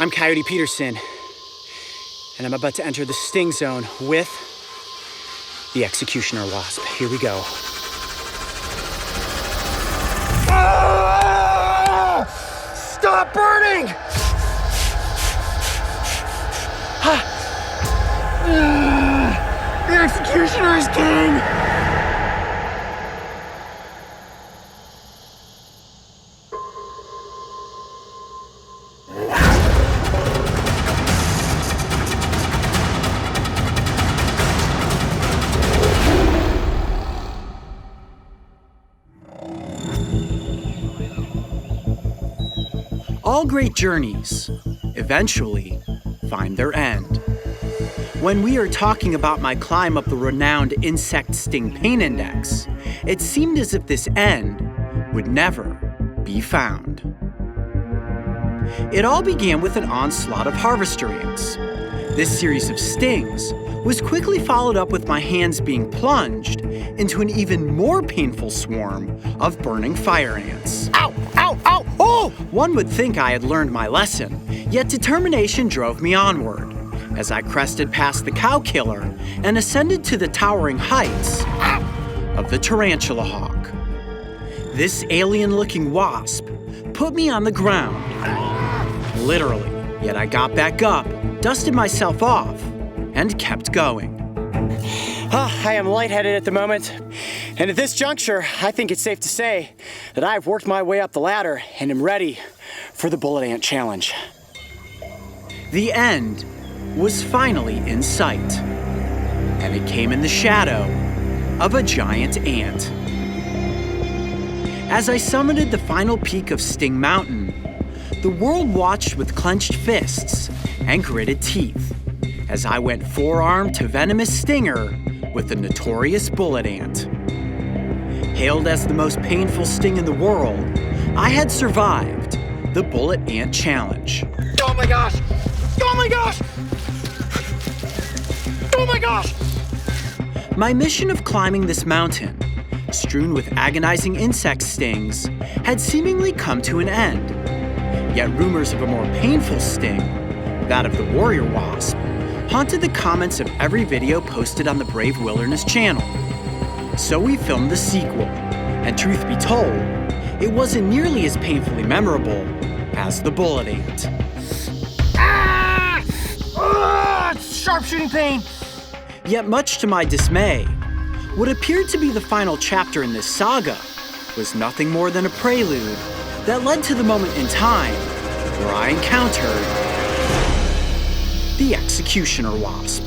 I'm Coyote Peterson, and I'm about to enter the sting zone with the Executioner Wasp. Here we go. Ah! Stop burning! The Executioner is king! All great journeys eventually find their end. When we are talking about my climb up the renowned Insect Sting Pain Index, it seemed as if this end would never be found. It all began with an onslaught of harvester ants. This series of stings was quickly followed up with my hands being plunged into an even more painful swarm of burning fire ants. Ow! Ow! Ow! Oh! One would think I had learned my lesson, yet determination drove me onward as I crested past the cow killer and ascended to the towering heights of the tarantula hawk. This alien-looking wasp put me on the ground, literally, yet I got back up, dusted myself off, and kept going. I am lightheaded at the moment, and at this juncture, I think it's safe to say that I've worked my way up the ladder and am ready for the bullet ant challenge. The end was finally in sight, and it came in the shadow of a giant ant. As I summited the final peak of Sting Mountain, the world watched with clenched fists and gritted teeth as I went forearm to venomous stinger with the notorious bullet ant. Hailed as the most painful sting in the world, I had survived the bullet ant challenge. Oh my gosh! Oh my gosh! Oh my gosh! My mission of climbing this mountain, strewn with agonizing insect stings, had seemingly come to an end. Yet rumors of a more painful sting, that of the warrior wasp, haunted the comments of every video posted on the Brave Wilderness channel. So we filmed the sequel, and truth be told, it wasn't nearly as painfully memorable as the bullet ant. Ah! Ah! Sharpshooting pain! Yet much to my dismay, what appeared to be the final chapter in this saga was nothing more than a prelude that led to the moment in time where I encountered the Executioner Wasp.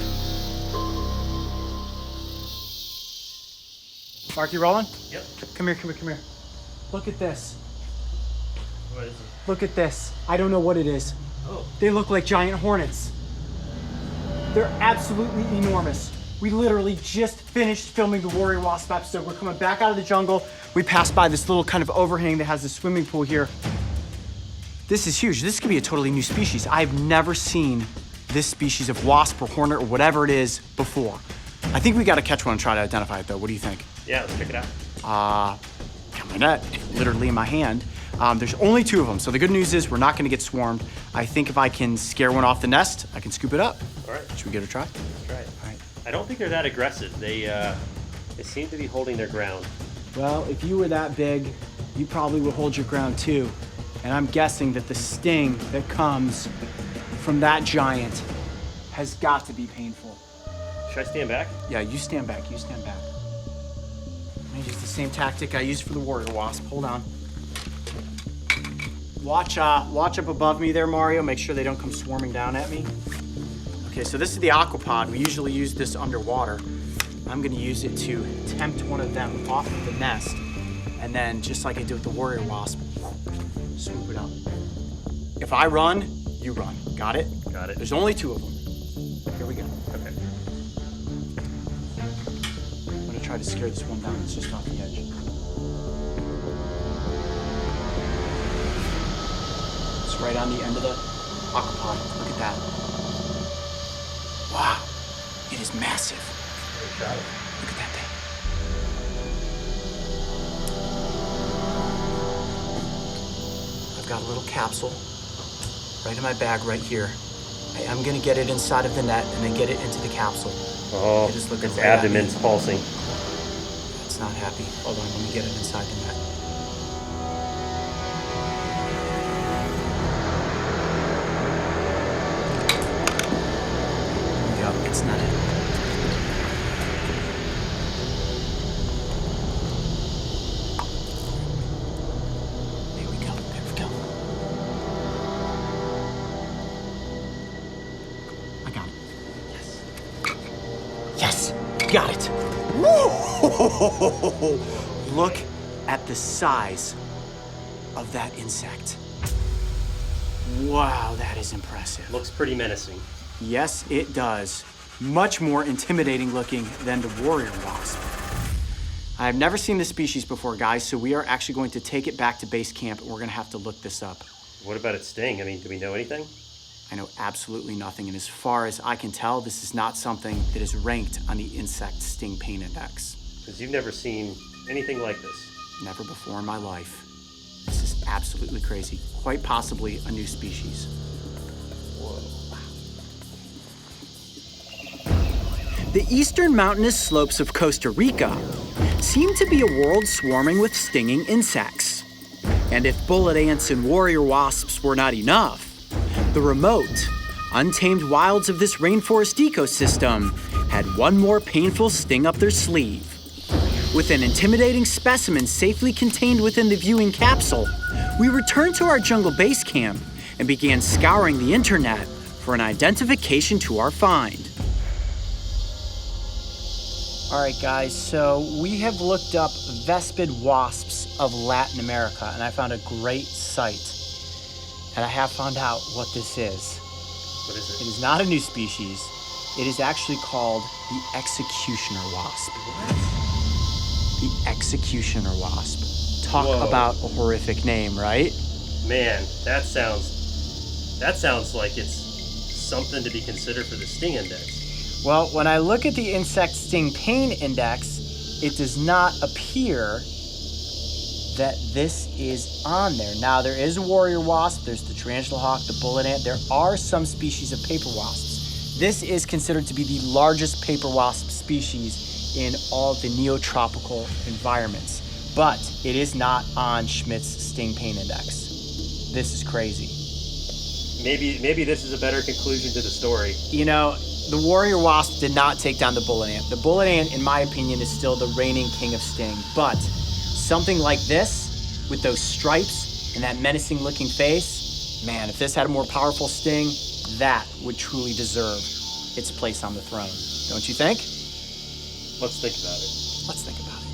Mark, you rolling? Yep. Come here. Look at this. What is it? Look at this. I don't know what it is. Oh. They look like giant hornets. They're absolutely enormous. We literally just finished filming the Warrior Wasp episode. We're coming back out of the jungle. We passed by this little kind of overhang that has a swimming pool here. This is huge. This could be a totally new species. I've never seen this species of wasp or hornet or whatever it is before. I think we gotta catch one and try to identify it though. What do you think? Yeah, let's check it out. Got my net, literally in my hand. There's only 2 of them, so the good news is we're not gonna get swarmed. I think if I can scare one off the nest, I can scoop it up. All right. Should we give it a try? Let's try it. All right. I don't think they're that aggressive. They seem to be holding their ground. Well, if you were that big, you probably would hold your ground too. And I'm guessing that the sting that comes from that giant has got to be painful. Should I stand back? Yeah, you stand back. I'm gonna use the same tactic I used for the warrior wasp. Hold on. Watch up above me there, Mario. Make sure they don't come swarming down at me. Okay, so this is the aquapod. We usually use this underwater. I'm gonna use it to tempt one of them off of the nest, and then just like I did with the warrior wasp, swoop it up. If I run, you run. Got it? Got it. There's only 2 of them. Here we go. Okay. I'm gonna try to scare this one down. It's just off the edge. It's right on the end of the aquapod. Look at that. Wow, it is massive. Look at that thing. I've got a little capsule. right in my bag right here. I am gonna get it inside of the net and then get it into the capsule. Oh, Just looking its right at abdomen's me. pulsing. It's not happy. Hold on, let me get it inside the net. There we go, it's netted. There we go, there we go. I got it. Yes, got it. Woo! Look at the size of that insect. Wow, that is impressive. Looks pretty menacing. Yes, it does. Much more intimidating looking than the warrior wasp. I've never seen this species before, guys, so we are actually going to take it back to base camp and we're gonna have to look this up. What about its sting? I mean, do we know anything? I know absolutely nothing, and as far as I can tell, this is not something that is ranked on the insect sting pain index. Because you've never seen anything like this. Never before in my life. This is absolutely crazy. Quite possibly a new species. Whoa. The eastern mountainous slopes of Costa Rica seem to be a world swarming with stinging insects. And if bullet ants and warrior wasps were not enough, the remote, untamed wilds of this rainforest ecosystem had one more painful sting up their sleeve. With an intimidating specimen safely contained within the viewing capsule, we returned to our jungle base camp and began scouring the internet for an identification to our find. All right, guys, so we have looked up vespid wasps of Latin America, and I found a great site. And I have found out what this is. What is It it? is not a new species. It is actually called the Executioner Wasp. The Executioner Wasp. Talk Whoa. about a horrific name, right? Man, that sounds like it's something to be considered for the sting index. Well, when I look at the insect sting pain index, it does not appear that this is on there. Now, there is a warrior wasp, there's the tarantula hawk, the bullet ant, there are some species of paper wasps. This is considered to be the largest paper wasp species in all the neotropical environments, but it is not on Schmidt's sting pain index. This is crazy. Maybe this is a better conclusion to the story. You know, the warrior wasp did not take down the bullet ant. The bullet ant, in my opinion, is still the reigning king of sting, but something like this, with those stripes and that menacing looking face, man, if this had a more powerful sting, that would truly deserve its place on the throne. Don't you think? Let's think about it. Let's think about it.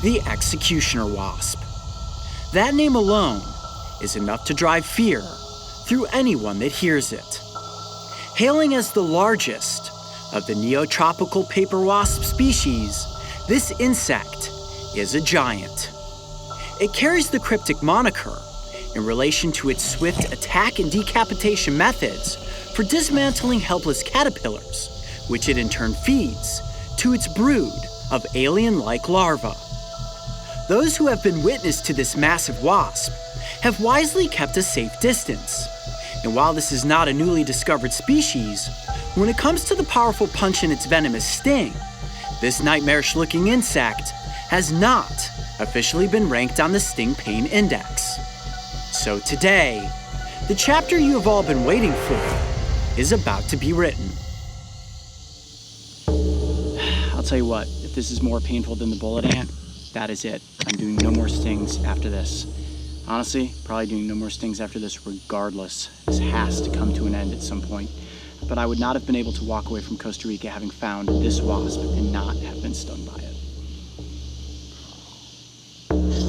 The Executioner Wasp. That name alone is enough to drive fear through anyone that hears it. Hailing as the largest of the neotropical paper wasp species, this insect is a giant. It carries the cryptic moniker in relation to its swift attack and decapitation methods for dismantling helpless caterpillars, which it in turn feeds to its brood of alien-like larvae. Those who have been witness to this massive wasp have wisely kept a safe distance. And while this is not a newly discovered species, when it comes to the powerful punch in its venomous sting, this nightmarish-looking insect has not officially been ranked on the Sting Pain Index. So today, the chapter you have all been waiting for is about to be written. I'll tell you what, if this is more painful than the bullet ant, that is it. I'm doing no more stings after this. Honestly, probably doing no more stings after this regardless. This has to come to an end at some point. But I would not have been able to walk away from Costa Rica having found this wasp and not have been stung by it.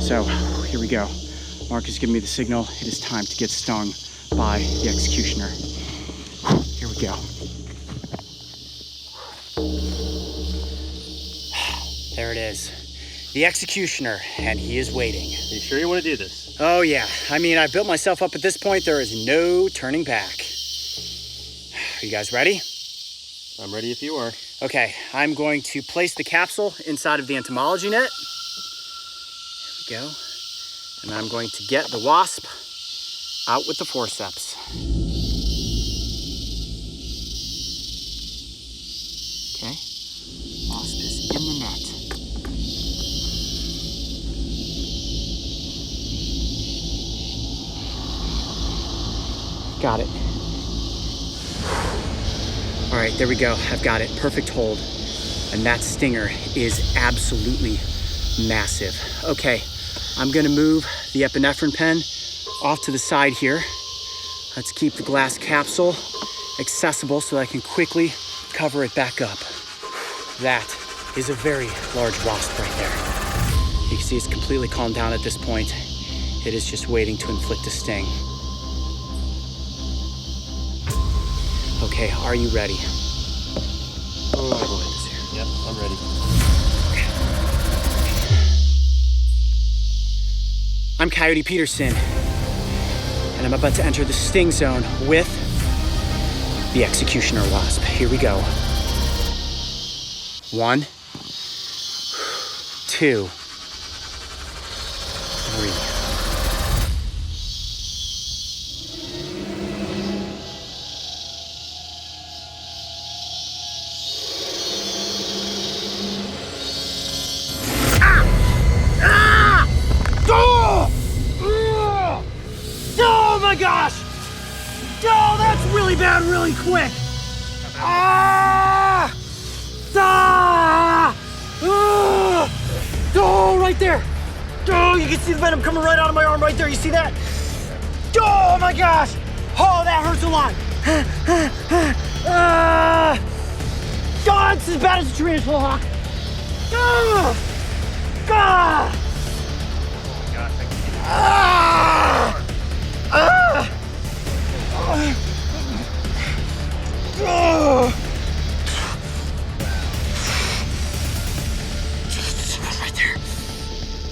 So, here we go. Mark has given me the signal. It is time to get stung by the Executioner. Here we go. There it is. The Executioner, and he is waiting. Are you sure you want to do this? Oh yeah, I mean, I've built myself up at this point. There is no turning back. Are you guys ready? I'm ready if you are. Okay, I'm going to place the capsule inside of the entomology net. There we go. And I'm going to get the wasp out with the forceps. Okay, wasp is in the net. Got it. All right, there we go. I've got it. Perfect hold. And that stinger is absolutely massive. Okay, I'm gonna move the epinephrine pen off to the side here. Let's keep the glass capsule accessible so I can quickly cover it back up. That is a very large wasp right there. You can see it's completely calmed down at this point. It is just waiting to inflict a sting. Okay, are you ready? Oh, boy. Yep, I'm ready. I'm Coyote Peterson, and I'm about to enter the sting zone with the Executioner Wasp. Here we go. 1, 2, 3. Oh my gosh! Oh, that's really bad, really quick. Ah! Ah! Ah! Oh, right there. Oh, you can see the venom coming right out of my arm right there. You see that? Oh my gosh! Oh, that hurts a lot. Ah! God, it's as bad as a tarantula hawk. Ah! Ah! Ah! Ah! Oh! Right there.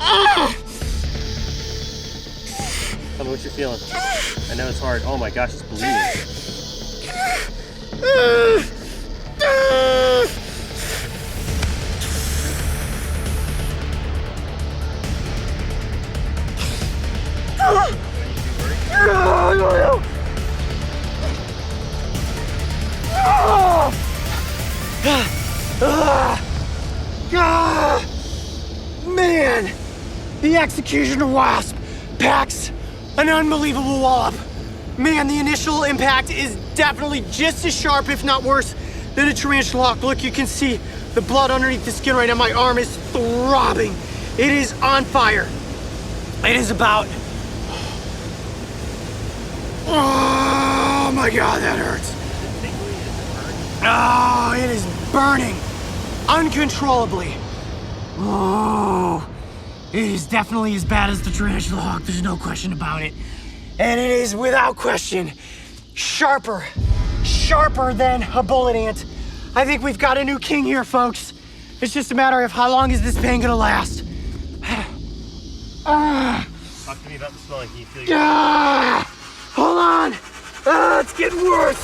Ah! Tell me what you're feeling. I know it's hard. Oh my gosh, it's bleeding. Man, the Executioner Wasp packs an unbelievable wallop. Man, the initial impact is definitely just as sharp, if not worse, than a tarantula hawk. Look, you can see the blood underneath the skin right now. My arm is throbbing. It is on fire. It is about... Oh my God, that hurts. Oh, it is burning uncontrollably. Oh, it is definitely as bad as the tarantula hawk. There's no question about it. And it is, without question, sharper than a bullet ant. I think we've got a new king here, folks. It's just a matter of how long is this pain gonna last. Talk to me about the swelling. Can you feel your... Hold on. It's getting worse.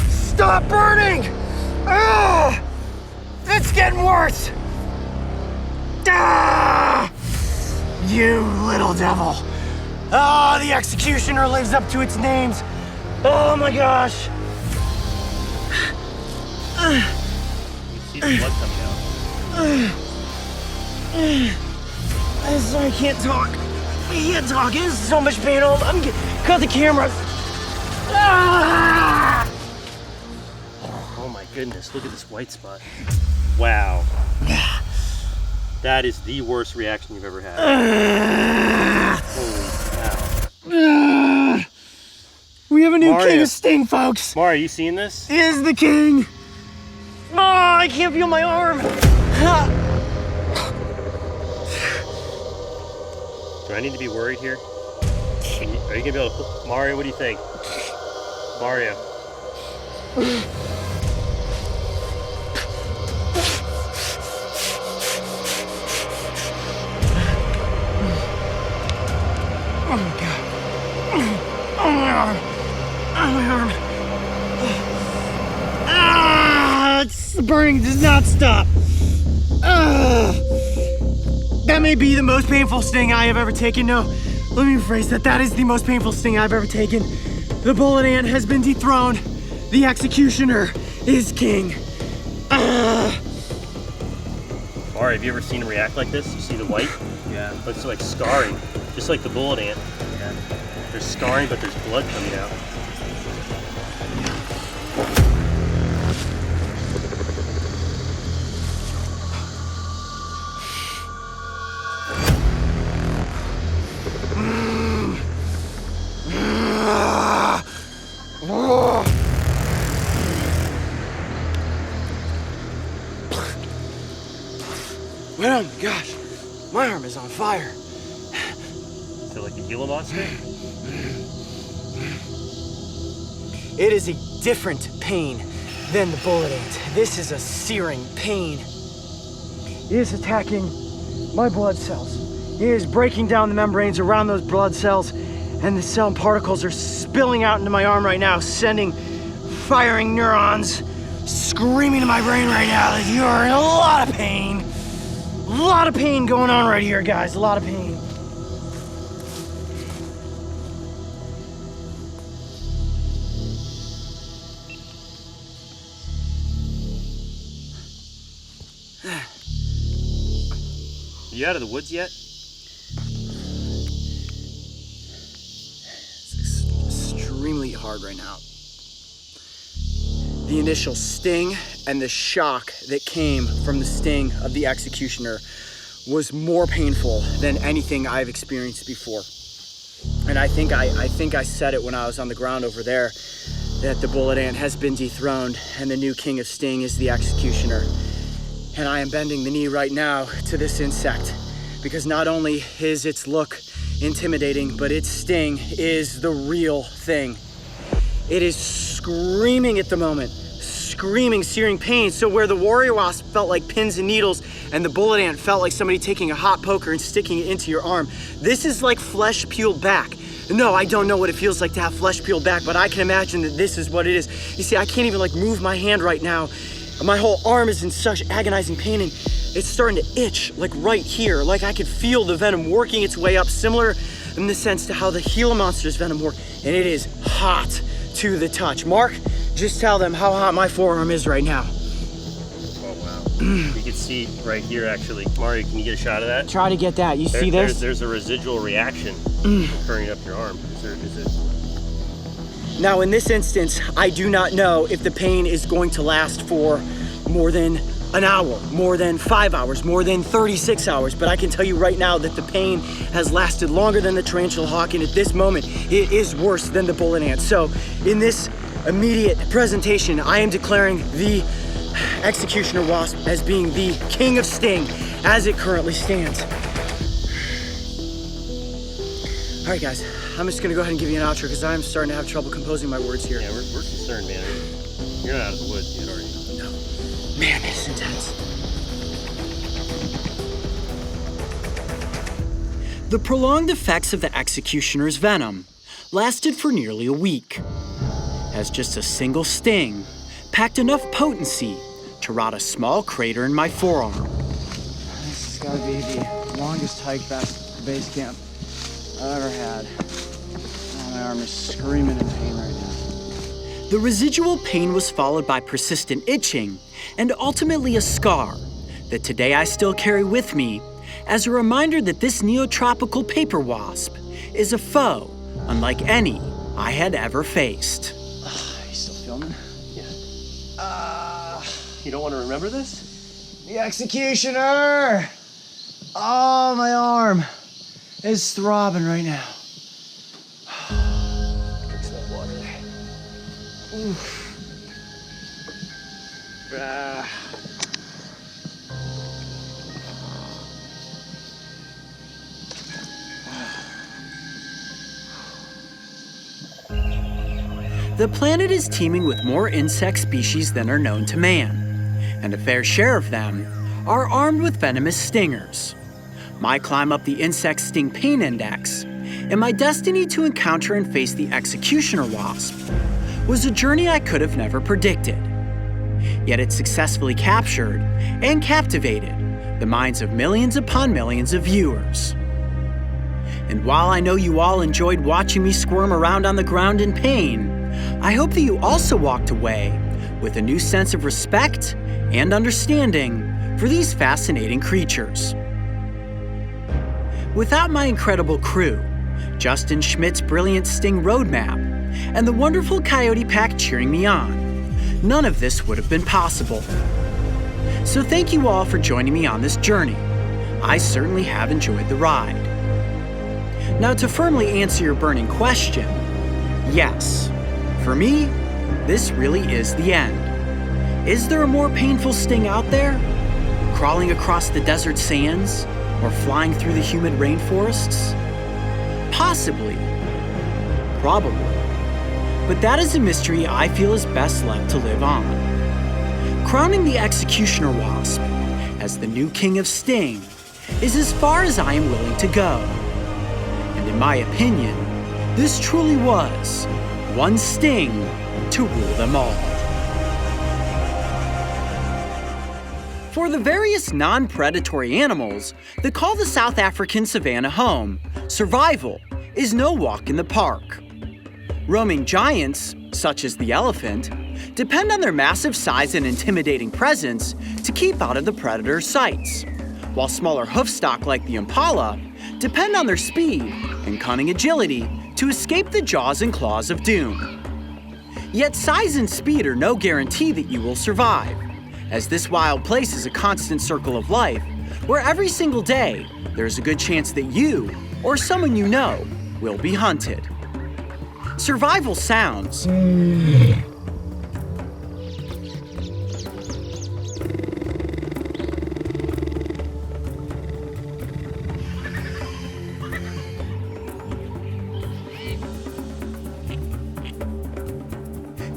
Stop burning. It's getting worse. You little devil. Oh, the Executioner lives up to its names. Oh my gosh. You see the blood coming out. I'm sorry, I can't talk. I can't talk. It is so much pain. I'm cut the camera. Oh my goodness, look at this white spot. Wow. That is the worst reaction you've ever had. Holy cow. We have a new Mario. king of sting, folks. Mara, are you seeing this? He is the king. Oh, I can't feel my arm. Do I need to be worried here? Are you gonna be able to... Mario, what do you think? Mario. Oh my God. Oh my arm. Oh my arm. The burning does not stop. That may be the most painful sting I have ever taken. No, let me rephrase that. That is the most painful sting I've ever taken. The bullet ant has been dethroned. The executioner is king. Mari, have you ever seen him react like this? You see the white? Yeah. Looks like scarring, just like the bullet ant. Yeah. There's scarring, but there's blood coming out. Oh my gosh, my arm is on fire. So like the Gila monster? It is a different pain than the bullet ant. This is a searing pain. It is attacking my blood cells. It is breaking down the membranes around those blood cells, and the cell particles are spilling out into my arm right now, sending firing neurons screaming in my brain right now that you are in a lot of pain. A lot of pain going on right here, guys. A lot of pain. You out of the woods yet? It's extremely hard right now. The initial sting and the shock that came from the sting of the executioner was more painful than anything I've experienced before. And I think I said it when I was on the ground over there, that the bullet ant has been dethroned and the new king of sting is the executioner. And I am bending the knee right now to this insect, because not only is its look intimidating, but its sting is the real thing. It is screaming at the moment, screaming, searing pain. So where the warrior wasp felt like pins and needles and the bullet ant felt like somebody taking a hot poker and sticking it into your arm, this is like flesh peeled back. No, I don't know what it feels like to have flesh peeled back, but I can imagine that this is what it is. You see, I can't even like move my hand right now. My whole arm is in such agonizing pain, and it's starting to itch, like right here. Like I could feel the venom working its way up, similar in the sense to how the Gila monster's venom worked, and it is hot to the touch. Mark, just tell them how hot my forearm is right now. Oh wow. You can see right here actually. Mari, can you get a shot of that? Try to get that. You see this? There's a residual reaction occurring up your arm. Is it? Now in this instance, I do not know if the pain is going to last for more than an hour, more than 5 hours, more than 36 hours, but I can tell you right now that the pain has lasted longer than the tarantula hawk, and at this moment, it is worse than the bullet ant. So in this immediate presentation, I am declaring the Executioner Wasp as being the king of sting as it currently stands. All right, guys, I'm just gonna go ahead and give you an outro because I'm starting to have trouble composing my words here. Yeah, we're concerned, man. You're not out of the woods yet, are you? No. Man, this is intense. The prolonged effects of the executioner's venom lasted for nearly a week, as just a single sting packed enough potency to rot a small crater in my forearm. This has got to be the longest hike back to base camp I've ever had. Oh, my arm is screaming in pain right now. The residual pain was followed by persistent itching and ultimately a scar that today I still carry with me as a reminder that this neotropical paper wasp is a foe unlike any I had ever faced. You still filming? Yeah. You don't want to remember this? The executioner! Oh, my arm is throbbing right now. Drink some more water. Oof. The planet is teeming with more insect species than are known to man, and a fair share of them are armed with venomous stingers. My climb up the insect sting pain index and my destiny to encounter and face the Executioner Wasp was a journey I could have never predicted. Yet it successfully captured and captivated the minds of millions upon millions of viewers. And while I know you all enjoyed watching me squirm around on the ground in pain, I hope that you also walked away with a new sense of respect and understanding for these fascinating creatures. Without my incredible crew, Justin Schmidt's brilliant Sting roadmap, and the wonderful Coyote pack cheering me on, none of this would have been possible. So thank you all for joining me on this journey. I certainly have enjoyed the ride. Now, to firmly answer your burning question, yes, for me, this really is the end. Is there a more painful sting out there? Crawling across the desert sands or flying through the humid rainforests? Possibly. Probably. But that is a mystery I feel is best left to live on. Crowning the Executioner Wasp as the new king of Sting is as far as I am willing to go. And in my opinion, this truly was one sting to rule them all. For the various non-predatory animals that call the South African savanna home, survival is no walk in the park. Roaming giants, such as the elephant, depend on their massive size and intimidating presence to keep out of the predator's sights, while smaller hoofstock like the impala depend on their speed and cunning agility to escape the jaws and claws of doom. Yet size and speed are no guarantee that you will survive, as this wild place is a constant circle of life where every single day there's a good chance that you or someone you know will be hunted. Survival sounds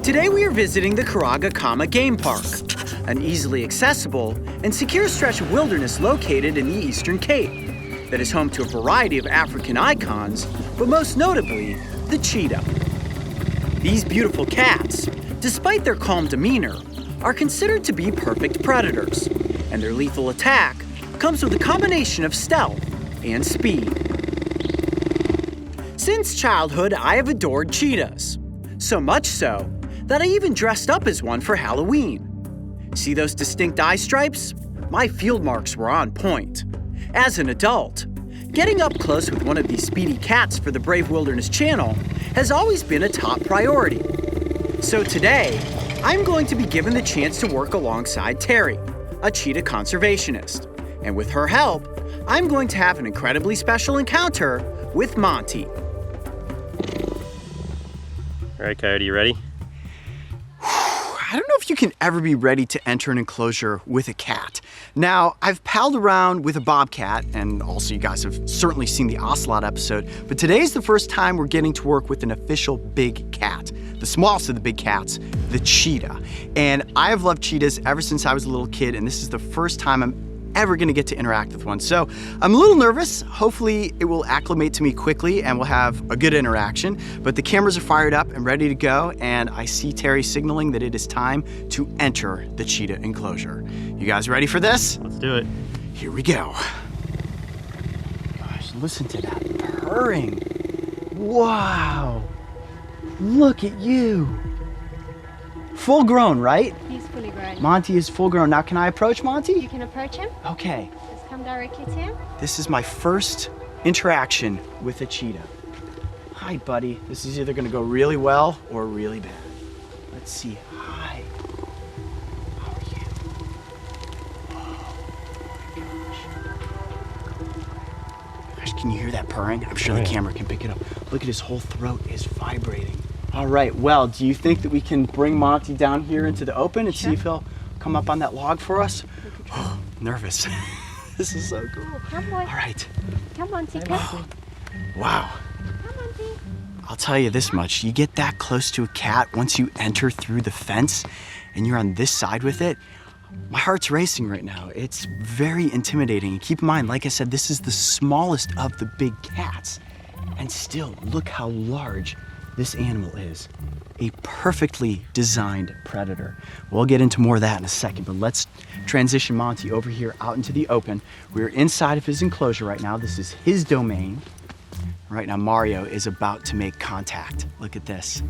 Today we are visiting the Karagakama Game Park, an easily accessible and secure stretch of wilderness located in the Eastern Cape that is home to a variety of African icons, but most notably, the cheetah. These beautiful cats, despite their calm demeanor, are considered to be perfect predators, and their lethal attack comes with a combination of stealth and speed. Since childhood, I have adored cheetahs, so much so that I even dressed up as one for Halloween. See those distinct eye stripes? My field marks were on point. As an adult, getting up close with one of these speedy cats for the Brave Wilderness channel has always been a top priority. So today, I'm going to be given the chance to work alongside Terry, a cheetah conservationist. And with her help, I'm going to have an incredibly special encounter with Monty. All right, Coyote, you ready? I don't know if you can ever be ready to enter an enclosure with a cat. Now, I've palled around with a bobcat, and also you guys have certainly seen the ocelot episode, but today's the first time we're getting to work with an official big cat, the smallest of the big cats, the cheetah. And I have loved cheetahs ever since I was a little kid, and this is the first time I'm ever gonna get to interact with one. So I'm a little nervous. Hopefully it will acclimate to me quickly and we'll have a good interaction. But the cameras are fired up and ready to go, and I see Terry signaling that it is time to enter the cheetah enclosure. You guys ready for this? Let's do it. Here we go. Gosh, listen to that purring. Wow. Look at you. Full grown, right? He's fully grown. Monty is full grown. Now, can I approach Monty? You can approach him. Okay. Just come directly to him. This is my first interaction with a cheetah. Hi, buddy. This is either gonna go really well or really bad. Let's see. Hi. How are you? Oh my gosh. Gosh, can you hear that purring? I'm sure the camera can pick it up. Look at his whole throat is vibrating. All right, well, do you think that we can bring Monty down here into the open and see if he'll come up on that log for us? Oh, nervous. This is so cool. Come on. All right. Come on, Tika. Wow. Come on, Tika. I'll tell you this much. You get that close to a cat, once you enter through the fence and you're on this side with it, my heart's racing right now. It's very intimidating. And keep in mind, like I said, this is the smallest of the big cats. And still, look how large this animal is a perfectly designed predator. We'll get into more of that in a second, but let's transition Monty over here out into the open. We're inside of his enclosure right now. This is his domain. Right now, Mario is about to make contact. Look at this.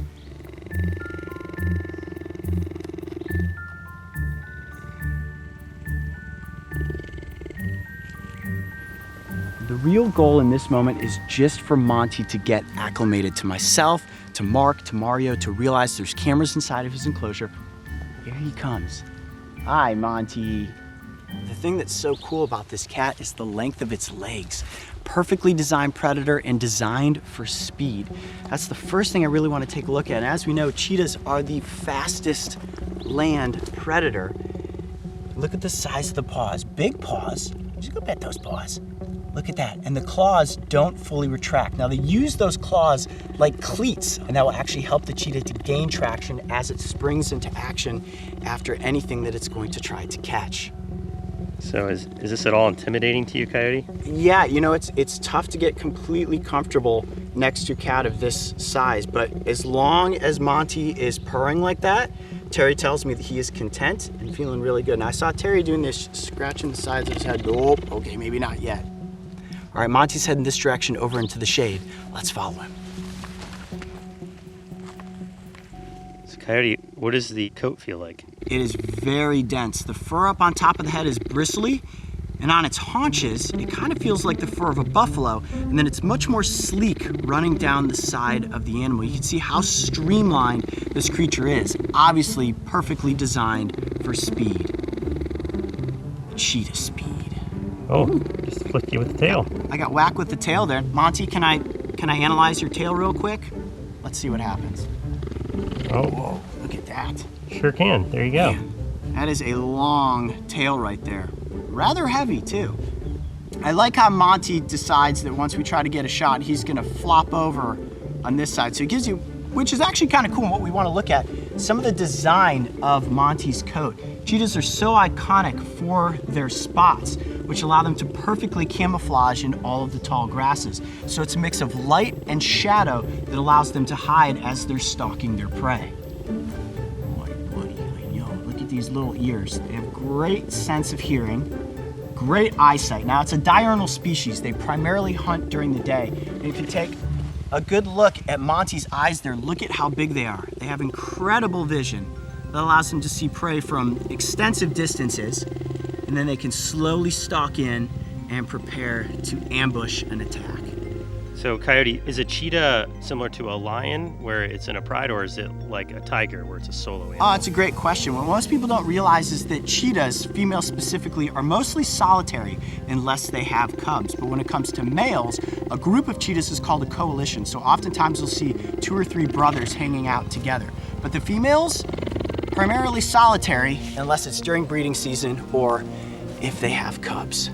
The real goal in this moment is just for Monty to get acclimated to myself, to Mark, to Mario, to realize there's cameras inside of his enclosure. Here he comes. Hi, Monty. The thing that's so cool about this cat is the length of its legs. Perfectly designed predator and designed for speed. That's the first thing I really want to take a look at. And as we know, cheetahs are the fastest land predator. Look at the size of the paws. Big paws. Just go pet those paws. Look at that. And the claws don't fully retract. Now they use those claws like cleats, and that will actually help the cheetah to gain traction as it springs into action after anything that it's going to try to catch. So is this at all intimidating to you, Coyote? Yeah, you know, it's tough to get completely comfortable next to a cat of this size, but as long as Monty is purring like that, Terry tells me that he is content and feeling really good. And I saw Terry doing this, scratching the sides of his head. Oh, okay, maybe not yet. All right, Monty's heading this direction over into the shade. Let's follow him. So Coyote, what does the coat feel like? It is very dense. The fur up on top of the head is bristly, and on its haunches, it kind of feels like the fur of a buffalo, and then it's much more sleek running down the side of the animal. You can see how streamlined this creature is. Obviously, perfectly designed for speed. Cheetah speed. Oh, just flicked you with the tail. I got whacked with the tail there. Monty, can I analyze your tail real quick? Let's see what happens. Oh, Whoa, look at that. sure can. There you go. Man, that is a long tail right there. Rather heavy too. I like how Monty decides that once we try to get a shot, he's gonna flop over on this side. So it gives you, which is actually kind of cool, and what we want to look at, some of the design of Monty's coat. Cheetahs are so iconic for their spots, which allow them to perfectly camouflage in all of the tall grasses. So it's a mix of light and shadow that allows them to hide as they're stalking their prey. Boy, buddy, yo, look at these little ears. They have great sense of hearing, great eyesight. Now, it's a diurnal species. They primarily hunt during the day. And if you take a good look at Monty's eyes there, look at how big they are. They have incredible vision that allows them to see prey from extensive distances, and then they can slowly stalk in and prepare to ambush an attack. So Coyote, is a cheetah similar to a lion where it's in a pride, or is it like a tiger where it's a solo animal? Oh, it's a great question. What most people don't realize is that cheetahs, females specifically, are mostly solitary unless they have cubs. But when it comes to males, a group of cheetahs is called a coalition. So oftentimes you'll see 2 or 3 brothers hanging out together. But the females, primarily solitary unless it's during breeding season or if they have cubs.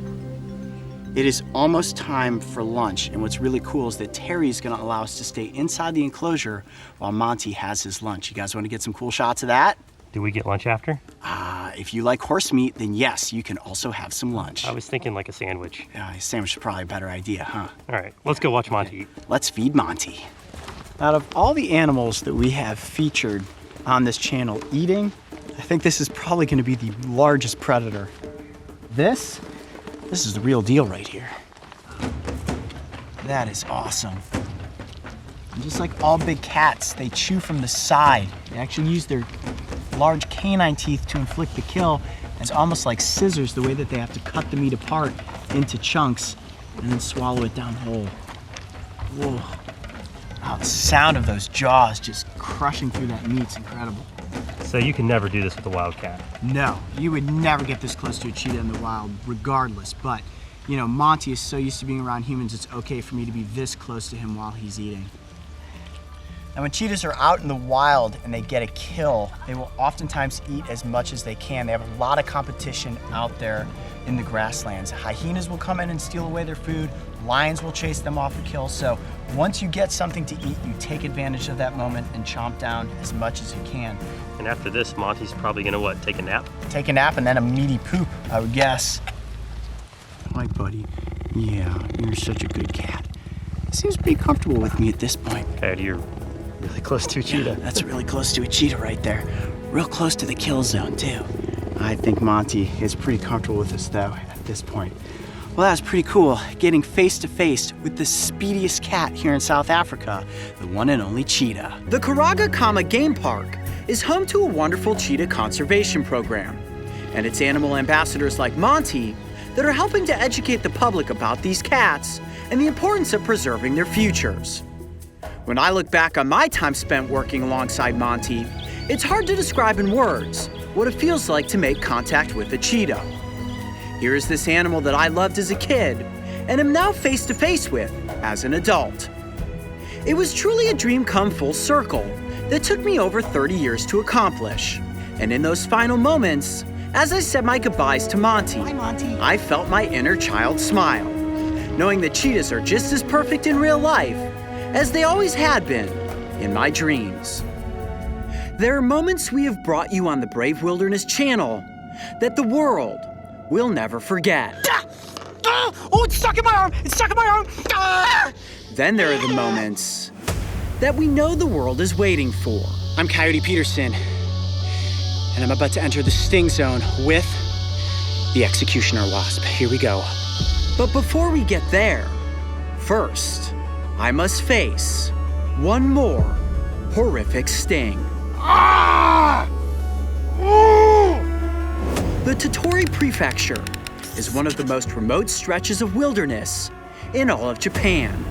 It is almost time for lunch, and what's really cool is that Terry's gonna allow us to stay inside the enclosure while Monty has his lunch. You guys wanna get some cool shots of that? Do we get lunch after? If you like horse meat, then yes, you can also have some lunch. I was thinking like a sandwich. A sandwich is probably a better idea, huh? All right, let's go watch Monty eat. Let's feed Monty. Out of all the animals that we have featured on this channel eating, I think this is probably gonna be the largest predator. This is the real deal right here. That is awesome. And just like all big cats, they chew from the side. They actually use their large canine teeth to inflict the kill. It's almost like scissors, the way that they have to cut the meat apart into chunks and then swallow it down whole. Whoa. Oh, the sound of those jaws just crushing through that meat's incredible. So you can never do this with a wild cat. No, you would never get this close to a cheetah in the wild regardless, but you know, Monty is so used to being around humans, it's okay for me to be this close to him while he's eating. Now when cheetahs are out in the wild and they get a kill, they will oftentimes eat as much as they can. They have a lot of competition out there in the grasslands. Hyenas will come in and steal away their food. Lions will chase them off a kill. So once you get something to eat, you take advantage of that moment and chomp down as much as you can. And after this, Monty's probably gonna what, take a nap? Take a nap and then a meaty poop, I would guess. Hi, buddy. Yeah, you're such a good cat. Seems pretty comfortable with me at this point. Coyote, you're Really close to a cheetah. That's really close to a cheetah right there. Real close to the kill zone, too. I think Monty is pretty comfortable with us, though, at this point. Well, that was pretty cool, getting face to face with the speediest cat here in South Africa, the one and only cheetah. The Karaga Kama Game Park is home to a wonderful cheetah conservation program, and it's animal ambassadors like Monty that are helping to educate the public about these cats and the importance of preserving their futures. When I look back on my time spent working alongside Monty, it's hard to describe in words what it feels like to make contact with a cheetah. Here is this animal that I loved as a kid and am now face to face with as an adult. It was truly a dream come full circle that took me over 30 years to accomplish. And in those final moments, as I said my goodbyes to Monty, I felt my inner child smile, knowing that cheetahs are just as perfect in real life as they always had been in my dreams. There are moments we have brought you on the Brave Wilderness channel that the world will never forget. Oh, it's stuck in my arm! It's stuck in my arm! Then there are the moments that we know the world is waiting for. I'm Coyote Peterson, and I'm about to enter the sting zone with the Executioner Wasp. Here we go. But before we get there, first, I must face one more horrific sting. The Tottori Prefecture is one of the most remote stretches of wilderness in all of Japan.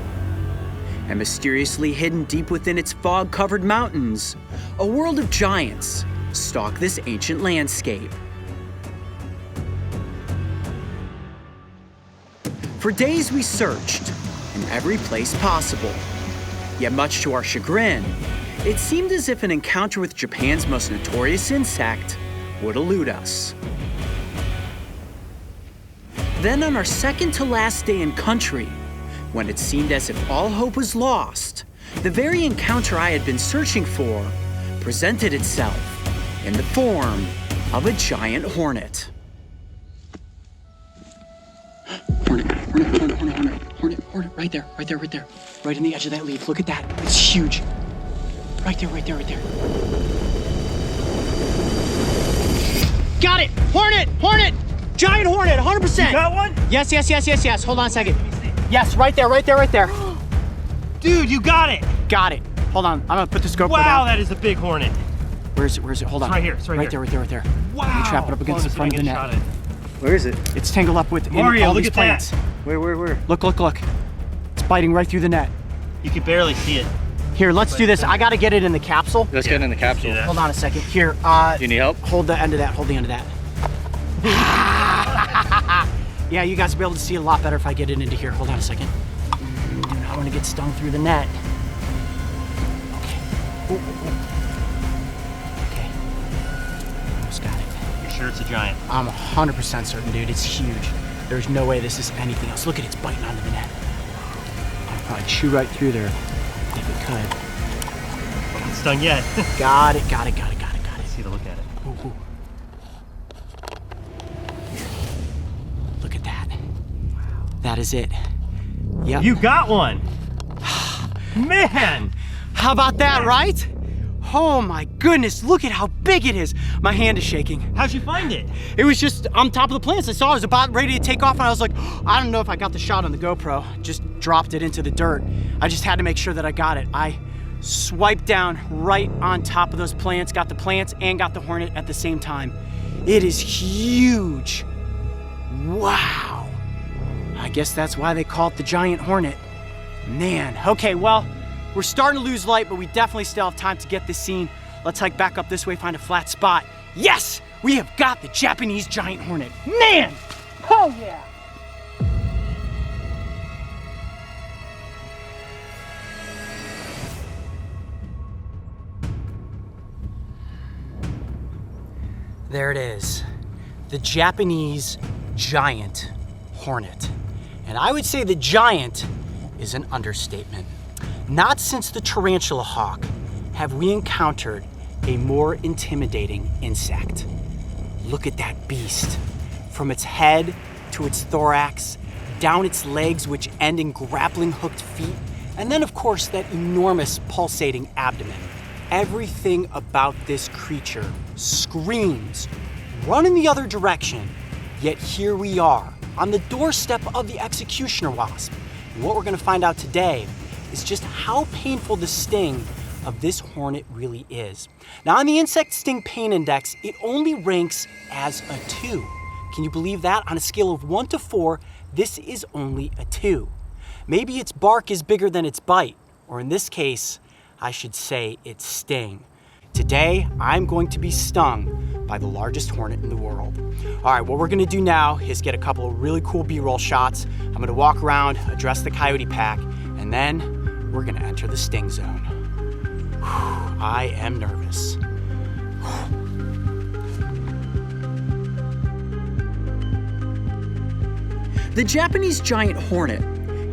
And mysteriously hidden deep within its fog-covered mountains, a world of giants stalk this ancient landscape. For days we searched in every place possible. Yet much to our chagrin, it seemed as if an encounter with Japan's most notorious insect would elude us. Then on our second to last day in country, when it seemed as if all hope was lost, the very encounter I had been searching for presented itself in the form of a giant hornet. Hornet, right there. Right in the edge of that leaf. Look at that. It's huge. Right there. Got it! Hornet! Giant hornet, 100%! You got one? Yes. Hold on a second. Yes, right there. Dude, you got it! Got it. Hold on, I'm gonna put this GoPro Wow, down. that is a big hornet. Where is it? Hold on. It's right here. Right there. Wow. Let me trap it up against the front of the net. Where is it? It's tangled up with Mario, all look these at plants. that. Where? Look. It's biting right through the net. You can barely see it. Here, let's do this. I gotta get it in the capsule. Let's get in the capsule. Yeah. Hold on a second. Here, Do you need help? hold the end of that. Yeah, you guys will be able to see it a lot better if I get it into here. Hold on a second. Do not want to get stung through the net. Okay. Okay. Almost got it. You're sure it's a giant? I'm 100% certain, dude. It's huge. There's no way this is anything else. Look at it, it's biting onto the net. I'd probably chew right through there if it could. Not stung yet. Got it. See the look at it. Ooh. Look at that. That is it. Yep. You got one! Man! How about that, right? Oh my goodness, look at how big it is. My hand is shaking. How'd you find it? It was just on top of the plants. I saw it was about ready to take off and I was like, I don't know if I got the shot on the GoPro. Just dropped it into the dirt. I just had to make sure that I got it. I swiped down right on top of those plants, got the plants and got the hornet at the same time. It is huge. Wow. I guess that's why they call it the giant hornet. Man, okay, well, we're starting to lose light, but we definitely still have time to get this scene. Let's hike back up this way, find a flat spot. Yes, we have got the Japanese giant hornet. Man, oh yeah. There it is, the Japanese giant hornet. And I would say the giant is an understatement. Not since the tarantula hawk have we encountered a more intimidating insect. Look at that beast. From its head to its thorax, down its legs which end in grappling hooked feet, And then, of course, that enormous pulsating abdomen. Everything about this creature screams, run in the other direction. Yet here we are, on the doorstep of the Executioner Wasp. And what we're gonna find out today is just how painful the sting of this hornet really is. Now, on the Insect Sting Pain Index, it only ranks as a 2. Can you believe that? On a scale of 1 to 4, this is only a 2. Maybe its bark is bigger than its bite, or in this case, I should say its sting. Today, I'm going to be stung by the largest hornet in the world. All right, what we're gonna do now is get a couple of really cool B-roll shots. I'm gonna walk around, address the Coyote pack, and then we're gonna enter the sting zone. Whew, I am nervous. The Japanese giant hornet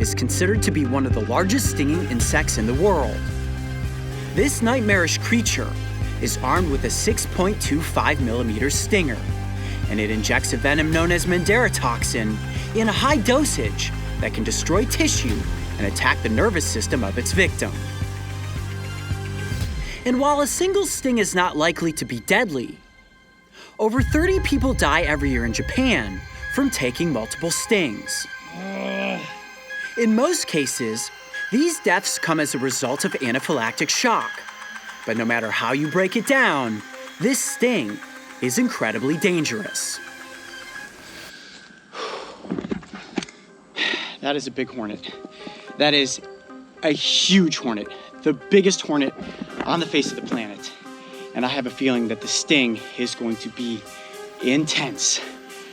is considered to be one of the largest stinging insects in the world. This nightmarish creature is armed with a 6.25 millimeter stinger, and it injects a venom known as Mandera toxin in a high dosage that can destroy tissue and attack the nervous system of its victim. And while a single sting is not likely to be deadly, over 30 people die every year in Japan from taking multiple stings. In most cases, these deaths come as a result of anaphylactic shock. But no matter how you break it down, this sting is incredibly dangerous. That is a big hornet. That is a huge hornet, the biggest hornet on the face of the planet. And I have a feeling that the sting is going to be intense.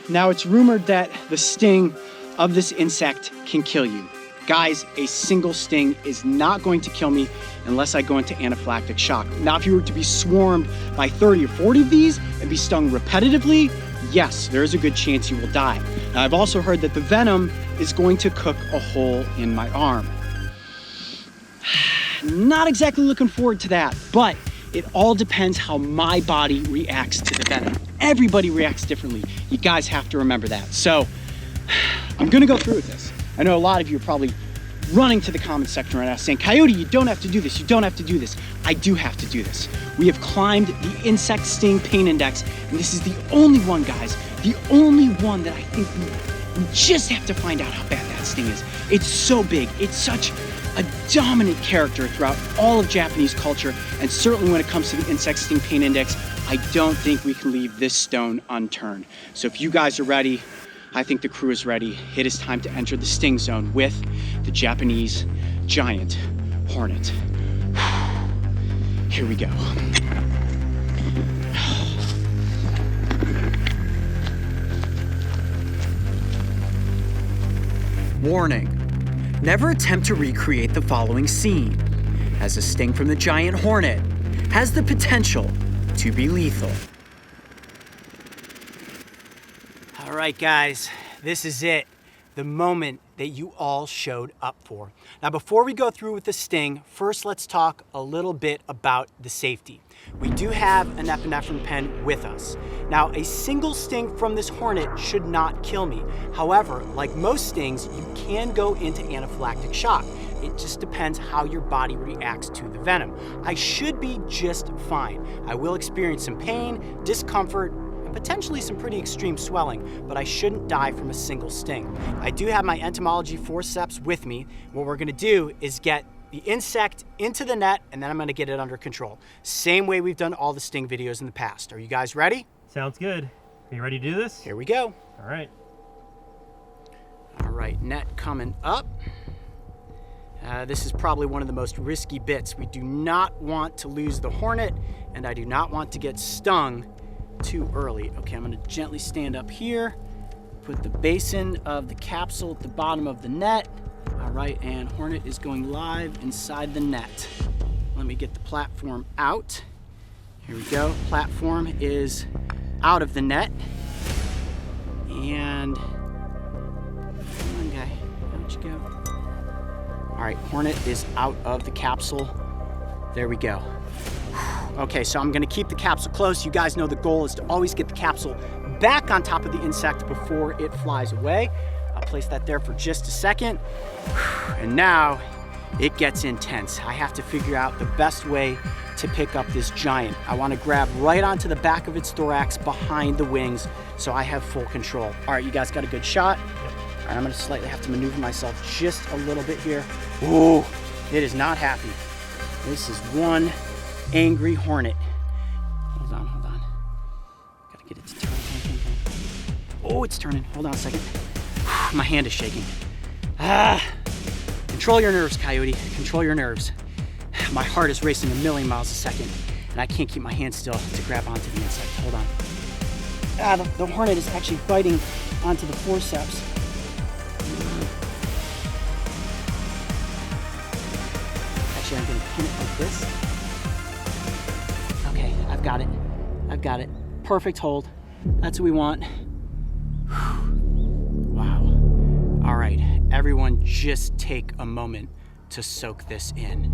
Now, it's rumored that the sting of this insect can kill you. Guys, a single sting is not going to kill me unless I go into anaphylactic shock. Now, if you were to be swarmed by 30 or 40 of these and be stung repetitively, yes, there is a good chance you will die. Now, I've also heard that the venom is going to cook a hole in my arm. Not exactly looking forward to that, but it all depends how my body reacts to the venom. Everybody reacts differently. You guys have to remember that. So, I'm gonna go through with this. I know a lot of you are probably running to the comments section right now saying, Coyote, you don't have to do this, you don't have to do this. I do have to do this. We have climbed the Insect Sting Pain Index, and this is the only one, guys, the only one that I think we just have to find out how bad that sting is. It's so big, it's such a dominant character throughout all of Japanese culture, and certainly when it comes to the Insect Sting Pain Index, I don't think we can leave this stone unturned. So if you guys are ready, I think the crew is ready. It is time to enter the sting zone with the Japanese giant hornet. Here we go. Warning, never attempt to recreate the following scene, as a sting from the giant hornet has the potential to be lethal. All right, guys, this is it. The moment that you all showed up for. Now, before we go through with the sting, first let's talk a little bit about the safety. We do have an epinephrine pen with us. Now, a single sting from this hornet should not kill me. However, like most stings, you can go into anaphylactic shock. It just depends how your body reacts to the venom. I should be just fine. I will experience some pain, discomfort, potentially some pretty extreme swelling, but I shouldn't die from a single sting. I do have my entomology forceps with me. What we're gonna do is get the insect into the net, and then I'm gonna get it under control. Same way we've done all the sting videos in the past. Are you guys ready? Sounds good. Are you ready to do this? Here we go. All right. All right, net coming up. This is probably one of the most risky bits. We do not want to lose the hornet, and I do not want to get stung too early. Okay, I'm gonna gently stand up here, put the basin of the capsule at the bottom of the net. All right, and hornet is going live inside the net. Let me get the platform out. Here we go, platform is out of the net. And, come on guy, out you go. All right, hornet is out of the capsule. There we go. Okay, so I'm gonna keep the capsule close. You guys know the goal is to always get the capsule back on top of the insect before it flies away. I'll place that there for just a second. And now it gets intense. I have to figure out the best way to pick up this giant. I want to grab right onto the back of its thorax behind the wings so I have full control. All right, you guys got a good shot? All right, I'm gonna slightly have to maneuver myself just a little bit here. Ooh, it is not happy. This is one angry hornet. Hold on. Gotta get it to turn. Oh, it's turning. Hold on a second. My hand is shaking. Control your nerves, Coyote. Control your nerves. My heart is racing 1,000,000 miles a second, and I can't keep my hand still to grab onto the insect. Hold on. The hornet is actually biting onto the forceps. Actually, I'm gonna pin it like this. Okay, I've got it. Perfect hold. That's what we want. Wow. All right, everyone just take a moment to soak this in.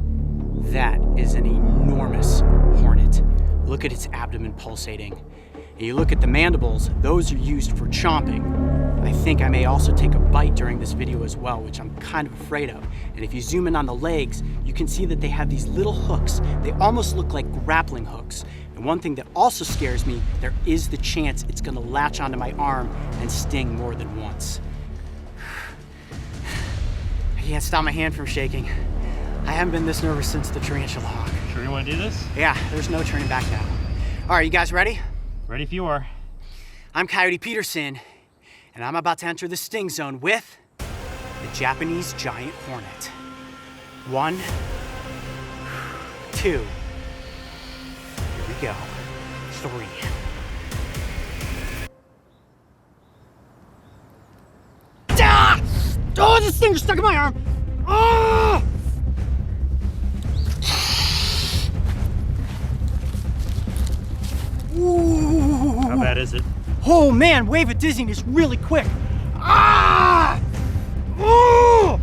That is an enormous hornet. Look at its abdomen pulsating. And you look at the mandibles, those are used for chomping. I think I may also take a bite during this video as well, which I'm kind of afraid of. And if you zoom in on the legs, you can see that they have these little hooks. They almost look like grappling hooks. And one thing that also scares me, there is the chance it's gonna latch onto my arm and sting more than once. I can't stop my hand from shaking. I haven't been this nervous since the tarantula hawk. Sure you want to do this? Yeah, there's no turning back now. All right, you guys ready? Ready if you are. I'm Coyote Peterson, and I'm about to enter the sting zone with the Japanese giant hornet. 1, 2, here we go, 3. Ah! Oh, this stinger's stuck in my arm. Oh! Ooh. How bad is it? Oh man, wave of dizziness really quick. Ah! Oh!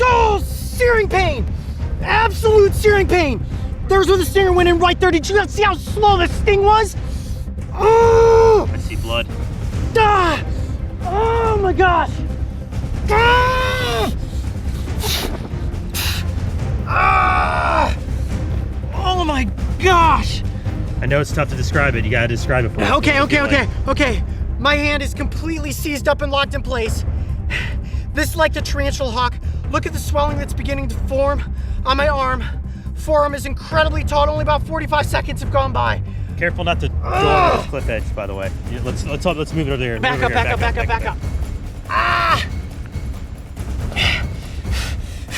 Oh, searing pain! Absolute searing pain! There's where the stinger went in right there. Did you see how slow the sting was? Oh! I see blood. Ah! Oh my gosh! Ah! Ah! Oh my gosh! I know it's tough to describe it. You gotta describe it for us. Okay. My hand is completely seized up and locked in place. This is like the tarantula hawk. Look at the swelling that's beginning to form on my arm. Forearm is incredibly taut. Only about 45 seconds have gone by. Careful not to go over this cliff edge, by the way. Let's move it over there. Back up. Ah!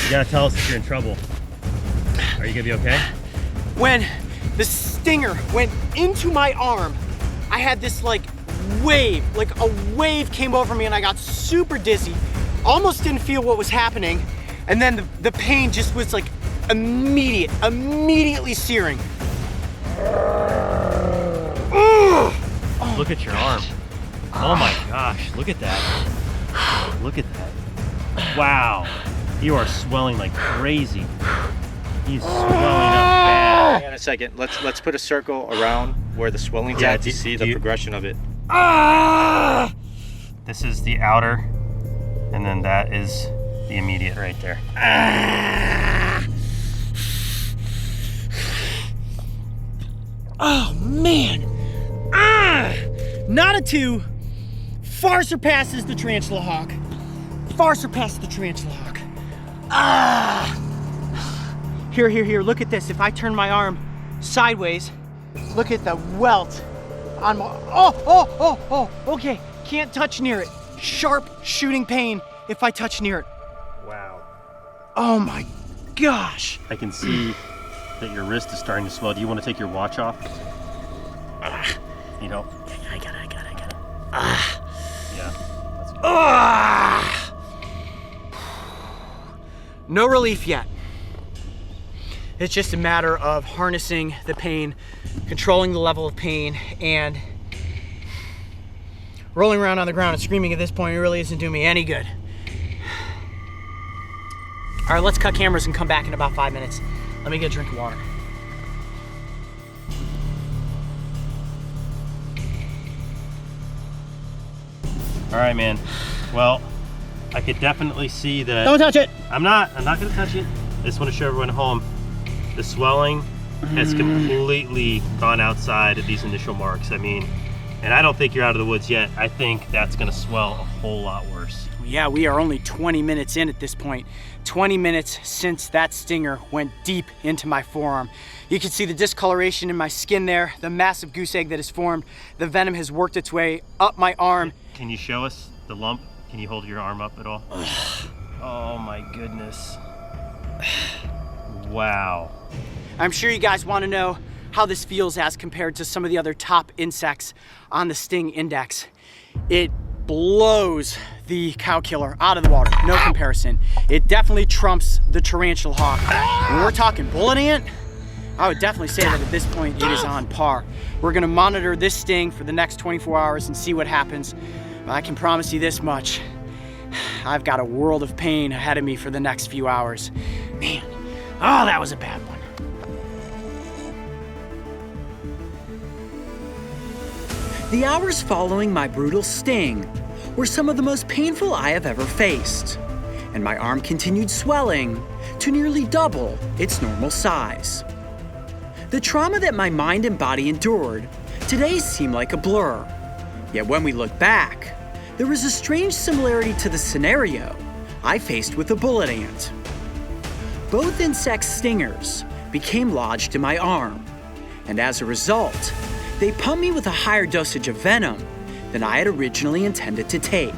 You gotta tell us if you're in trouble. Are you gonna be okay? When the stinger went into my arm, I had this like a wave came over me and I got super dizzy, almost didn't feel what was happening, and then the pain just was like immediately searing. Look at your arm. Oh my gosh, look at that. Look at that. Wow. You are swelling like crazy. He's swelling up bad. Hang on a second. Let's put a circle around where the swelling's at to see the progression of it. This is the outer, and then that is the immediate right there. Oh man! Not a 2. Far surpasses the tarantula hawk. Here, look at this. If I turn my arm sideways, look at the welt on my, okay. Can't touch near it. Sharp shooting pain if I touch near it. Wow. Oh my gosh. I can see that your wrist is starting to swell. Do you want to take your watch off? You know? I got it. Yeah. That's good. No relief yet. It's just a matter of harnessing the pain, controlling the level of pain, and rolling around on the ground and screaming at this point. It really isn't doing me any good. All right, let's cut cameras and come back in about 5 minutes. Let me get a drink of water. All right, man. Well, I could definitely see that. Don't touch it. I'm not gonna touch it. I just want to show everyone at home, the swelling has completely gone outside of these initial marks. I mean, and I don't think you're out of the woods yet. I think that's gonna swell a whole lot worse. Yeah, we are only 20 minutes in at this point. 20 minutes since that stinger went deep into my forearm. You can see the discoloration in my skin there, the massive goose egg that has formed. The venom has worked its way up my arm. Can you show us the lump? Can you hold your arm up at all? Oh my goodness. Wow. I'm sure you guys want to know how this feels as compared to some of the other top insects on the sting index. It blows the cow killer out of the water, no comparison. It definitely trumps the tarantula hawk. When we're talking bullet ant, I would definitely say that at this point it is on par. We're gonna monitor this sting for the next 24 hours and see what happens. But I can promise you this much. I've got a world of pain ahead of me for the next few hours. Man, oh, that was a bad one. The hours following my brutal sting were some of the most painful I have ever faced, and my arm continued swelling to nearly double its normal size. The trauma that my mind and body endured today seemed like a blur, yet when we look back, there was a strange similarity to the scenario I faced with a bullet ant. Both insect stingers became lodged in my arm, and as a result, they pumped me with a higher dosage of venom than I had originally intended to take.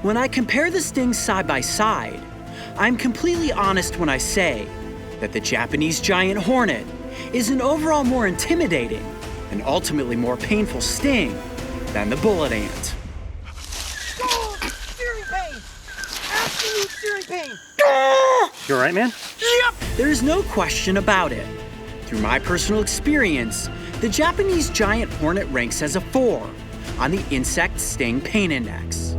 When I compare the stings side by side, I'm completely honest when I say that the Japanese giant hornet is an overall more intimidating and ultimately more painful sting than the bullet ant. Oh, steering pain! Absolute steering pain! You all right, man? Yep! There's no question about it. Through my personal experience, the Japanese giant hornet ranks as a 4 on the insect sting pain index.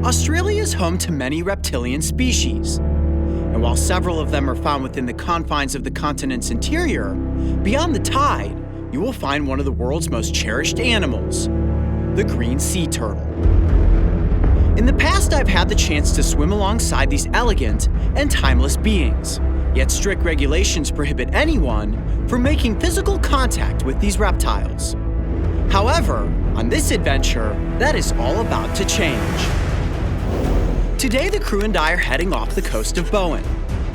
Australia is home to many reptilian species, and while several of them are found within the confines of the continent's interior, beyond the tide, you will find one of the world's most cherished animals, the green sea turtle. In the past, I've had the chance to swim alongside these elegant and timeless beings, yet strict regulations prohibit anyone from making physical contact with these reptiles. However, on this adventure, that is all about to change. Today, the crew and I are heading off the coast of Bowen,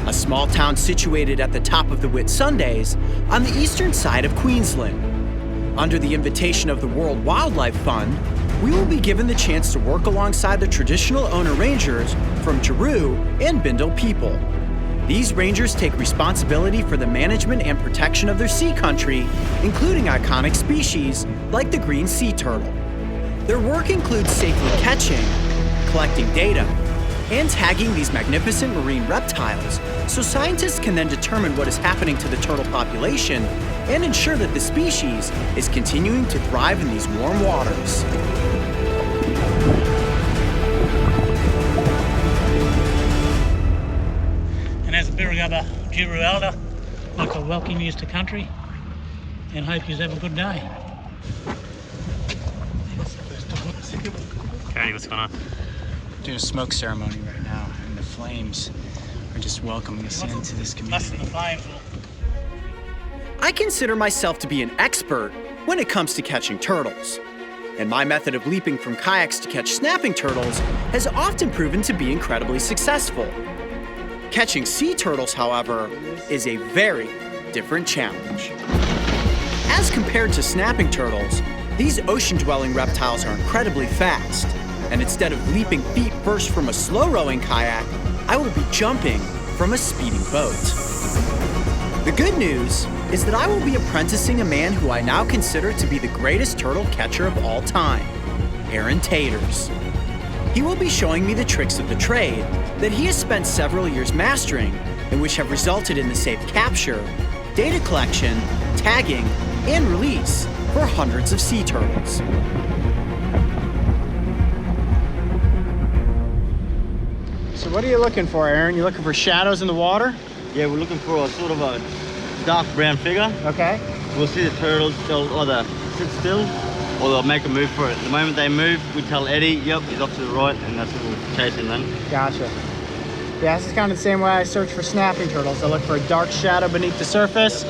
a small town situated at the top of the Whitsundays on the eastern side of Queensland. Under the invitation of the World Wildlife Fund, we will be given the chance to work alongside the traditional owner rangers from Jaru and Bindal people. These rangers take responsibility for the management and protection of their sea country, including iconic species like the green sea turtle. Their work includes safely catching, collecting data, and tagging these magnificent marine reptiles so scientists can then determine what is happening to the turtle population and ensure that the species is continuing to thrive in these warm waters. And as a Birragubba Juru elder, I'd like to welcome you to country and hope you have a good day. Coyote, what's going on? Doing a smoke ceremony right now, and the flames are just welcoming us into this community. I consider myself to be an expert when it comes to catching turtles, and my method of leaping from kayaks to catch snapping turtles has often proven to be incredibly successful. Catching sea turtles, however, is a very different challenge. As compared to snapping turtles, these ocean-dwelling reptiles are incredibly fast, and instead of leaping feet first from a slow-rowing kayak, I will be jumping from a speeding boat. The good news is that I will be apprenticing a man who I now consider to be the greatest turtle catcher of all time, Aaron Taters. He will be showing me the tricks of the trade that he has spent several years mastering and which have resulted in the safe capture, data collection, tagging, and release for hundreds of sea turtles. So what are you looking for, Aaron? You looking for shadows in the water? Yeah, we're looking for a sort of a dark brown figure. Okay. We'll see the turtles, they'll either sit still or they'll make a move for it. The moment they move, we tell Eddie, yep, he's off to the right, and that's what we'll chase him then. Gotcha. Yeah, this is kind of the same way I search for snapping turtles. I look for a dark shadow beneath the surface,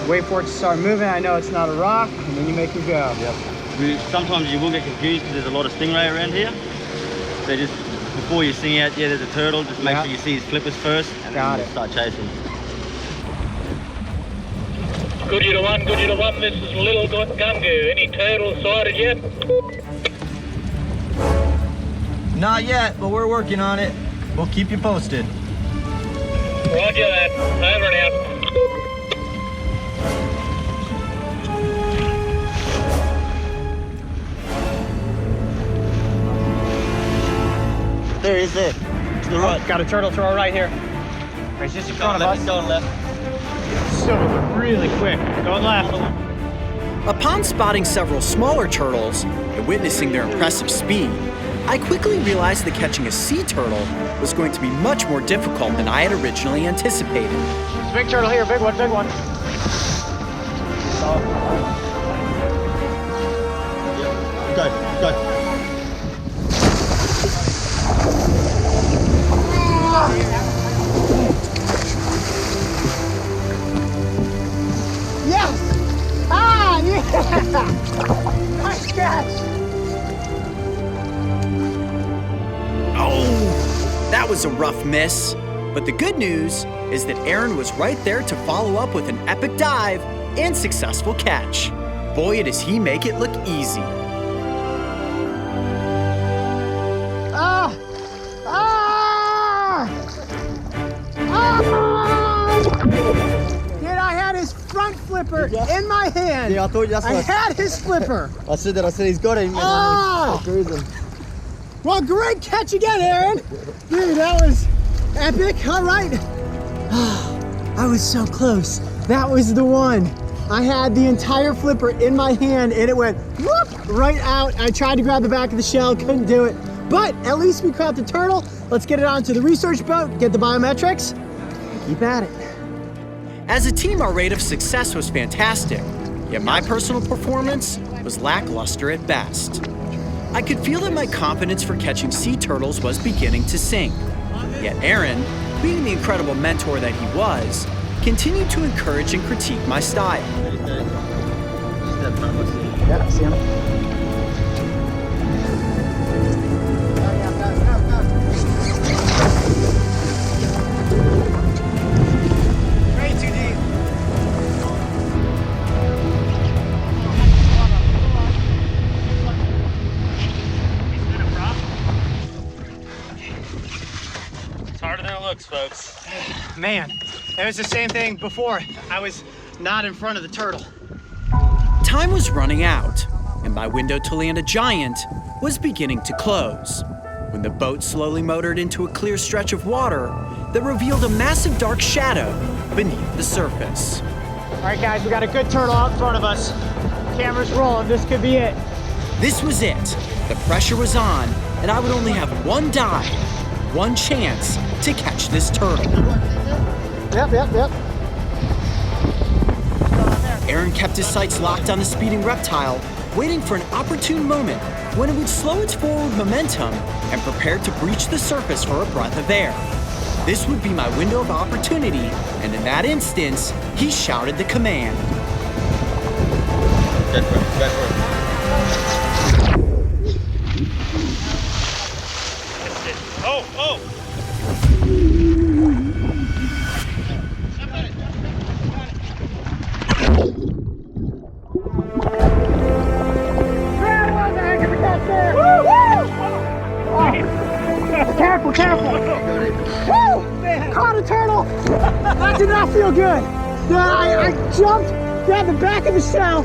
wait for it to start moving. I know it's not a rock, and then you make it go. Yep. Sometimes you will get confused because there's a lot of stingray around here. So just before you sing out, yeah, there's a turtle, just make sure you see his flippers first, and then start chasing. Goodyear to one, this is Little Gungu. Any turtles sighted yet? Not yet, but we're working on it. We'll keep you posted. Roger that. Over and out. There he is there. To the right. Got a turtle to our right here. Right, just in front of us. He's going left. So really quick. Going left. Upon spotting several smaller turtles and witnessing their impressive speed, I quickly realized that catching a sea turtle was going to be much more difficult than I had originally anticipated. There's a big turtle here, big one, big one. Go. Yes! Ah, yeah! Nice catch! Oh, that was a rough miss. But the good news is that Aaron was right there to follow up with an epic dive and successful catch. Boy, does he make it look easy. Ah! Ah! Ah! Dude, I had his front flipper in my hand. Yeah, I thought that's I had his flipper. I said he's got him. Ah! Well, great catch again, Aaron. Dude, that was epic. All right. I was so close. That was the one. I had the entire flipper in my hand and it went whoop right out. I tried to grab the back of the shell, couldn't do it. But at least we caught the turtle. Let's get it onto the research boat, get the biometrics, keep at it. As a team, our rate of success was fantastic, yet my personal performance was lackluster at best. I could feel that my confidence for catching sea turtles was beginning to sink. Yet Aaron, being the incredible mentor that he was, continued to encourage and critique my style. Yeah, I see him. Way too deep. It's harder than it looks, folks. Man, it was the same thing before. I was not in front of the turtle. Time was running out, and my window to land a giant was beginning to close, when the boat slowly motored into a clear stretch of water that revealed a massive dark shadow beneath the surface. All right, guys, we got a good turtle out in front of us. Camera's rolling, this could be it. This was it. The pressure was on, and I would only have one dive, one chance to catch this turtle. Yep. Aaron kept his sights locked on the speeding reptile, waiting for an opportune moment when it would slow its forward momentum and prepare to breach the surface for a breath of air. This would be my window of opportunity, and in that instance, he shouted the command. Go for it. Oh! Careful! Woo! Caught a turtle! That did not feel good. I jumped, grabbed the back of the shell.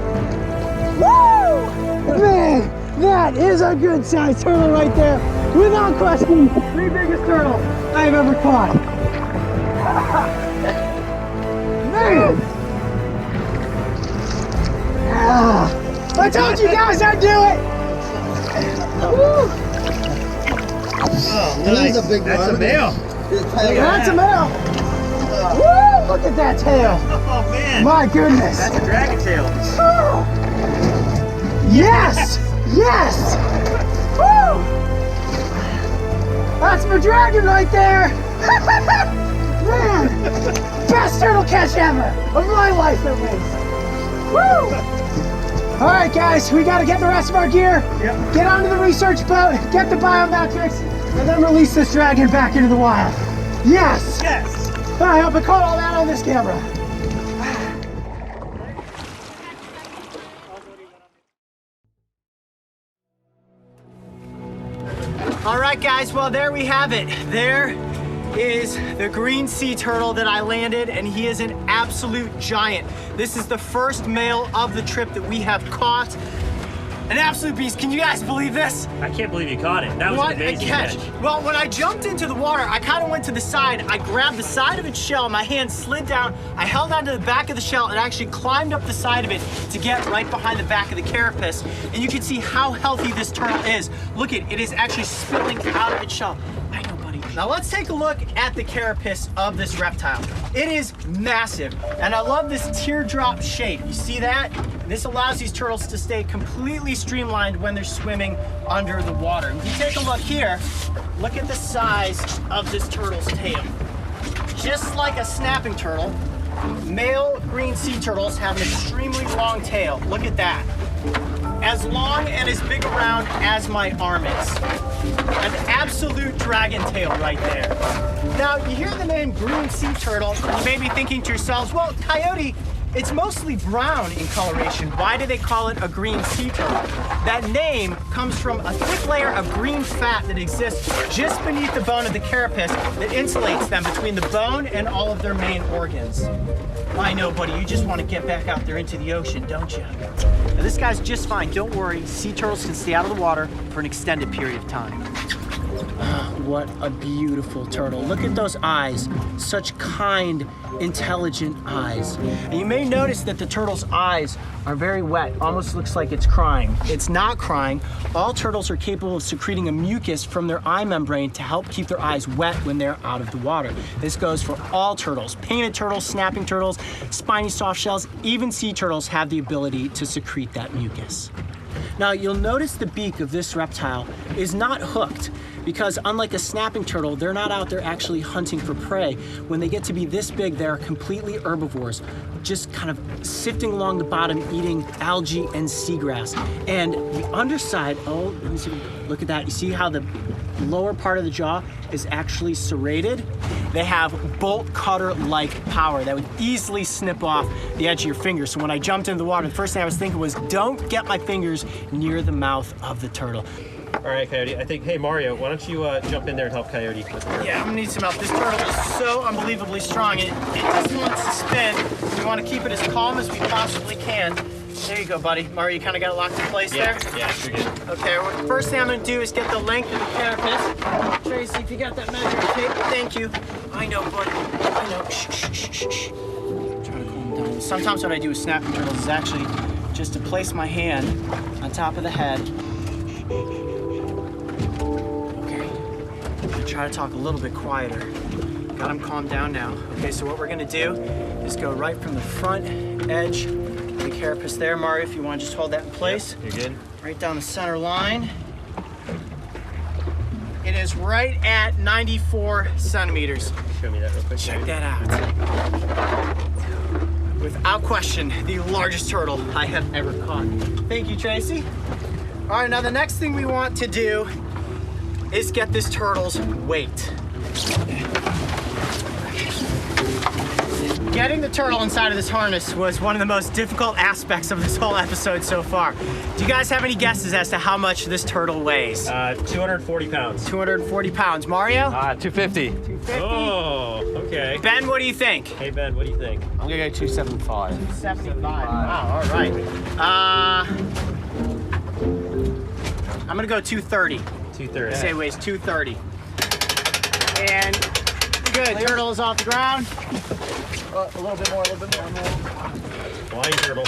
Woo! Man, that is a good sized turtle right there. Without question, the biggest turtle I have ever caught. Man! I told you guys I'd do it! Woo! Oh, nice. That's a big one. That's a male. That's a male. Woo! Look at that tail. Oh, man. My goodness. That's a dragon tail. Oh. Yes! Woo! That's my dragon right there. Man, best turtle catch ever of my life at least. Woo! All right, guys, we got to get the rest of our gear, get onto the research boat, get the biometrics, and then release this dragon back into the wild. Yes! Yes! I hope I caught all that on this camera. All right, guys, well, there we have it. There is the green sea turtle that I landed, and he is an absolute giant. This is the first male of the trip that we have caught. An absolute beast. Can you guys believe this? I can't believe you caught it. That was What an a amazing catch. Well, when I jumped into the water, I kind of went to the side. I grabbed the side of its shell, my hand slid down, I held onto the back of the shell and actually climbed up the side of it to get right behind the back of the carapace. And you can see how healthy this turtle is. Look it is actually spilling out of its shell. I know, buddy. Now let's take a look at the carapace of this reptile. It is massive, and I love this teardrop shape. You see that? This allows these turtles to stay completely streamlined when they're swimming under the water. If you take a look here, look at the size of this turtle's tail. Just like a snapping turtle, male green sea turtles have an extremely long tail. Look at that. As long and as big around as my arm is. An absolute dragon tail right there. Now, you hear the name green sea turtle, and you may be thinking to yourselves, well, Coyote, it's mostly brown in coloration. Why do they call it a green sea turtle? That name comes from a thick layer of green fat that exists just beneath the bone of the carapace that insulates them between the bone and all of their main organs. I know, buddy, you just want to get back out there into the ocean, don't you? Now, this guy's just fine. Don't worry. Sea turtles can stay out of the water for an extended period of time. What a beautiful turtle. Look at those eyes. Such kind, intelligent eyes. And you may notice that the turtle's eyes are very wet. Almost looks like it's crying. It's not crying. All turtles are capable of secreting a mucus from their eye membrane to help keep their eyes wet when they're out of the water. This goes for all turtles. Painted turtles, snapping turtles, spiny soft shells, even sea turtles have the ability to secrete that mucus. Now, you'll notice the beak of this reptile is not hooked because unlike a snapping turtle, they're not out there actually hunting for prey. When they get to be this big, they're completely herbivores, just kind of sifting along the bottom, eating algae and seagrass. And the underside, oh, let me see, look at that. You see how the lower part of the jaw is actually serrated? They have bolt cutter-like power that would easily snip off the edge of your finger. So when I jumped into the water, the first thing I was thinking was, don't get my fingers near the mouth of the turtle. All right, Coyote. I think, hey, Mario, why don't you jump in there and help Coyote with the turtle? Yeah, I'm gonna need some help. This turtle is so unbelievably strong. It doesn't want to spin. We want to keep it as calm as we possibly can. There you go, buddy. Mario, you kind of got it locked in place there? Yeah, sure good. Okay, well, the first thing I'm gonna do is get the length of the carapace. Tracy, if you got that measuring tape, thank you. I know, buddy. I know. Shh, shh, shh, shh, shh. Try to calm down. Sometimes what I do with snapping turtles is actually just to place my hand on top of the head. Try to talk a little bit quieter. Got him calmed down now. Okay, so what we're gonna do is go right from the front edge of the carapace there. Mario, if you want to just hold that in place. Yep, you're good. Right down the center line. It is right at 94 centimeters. Show me that real quick. Check that out. Without question, the largest turtle I have ever caught. Thank you, Tracy. All right, now the next thing we want to do is get this turtle's weight. Getting the turtle inside of this harness was one of the most difficult aspects of this whole episode so far. Do you guys have any guesses as to how much this turtle weighs? 240 pounds. 240 pounds. Mario? 250. 250. Oh, okay. Ben, what do you think? Hey, Ben, what do you think? I'm gonna go 275. 275. Wow, all right. I'm gonna go 230. 230. Say it weighs 230. And good, turtle is off the ground. A little bit more. Flying turtle.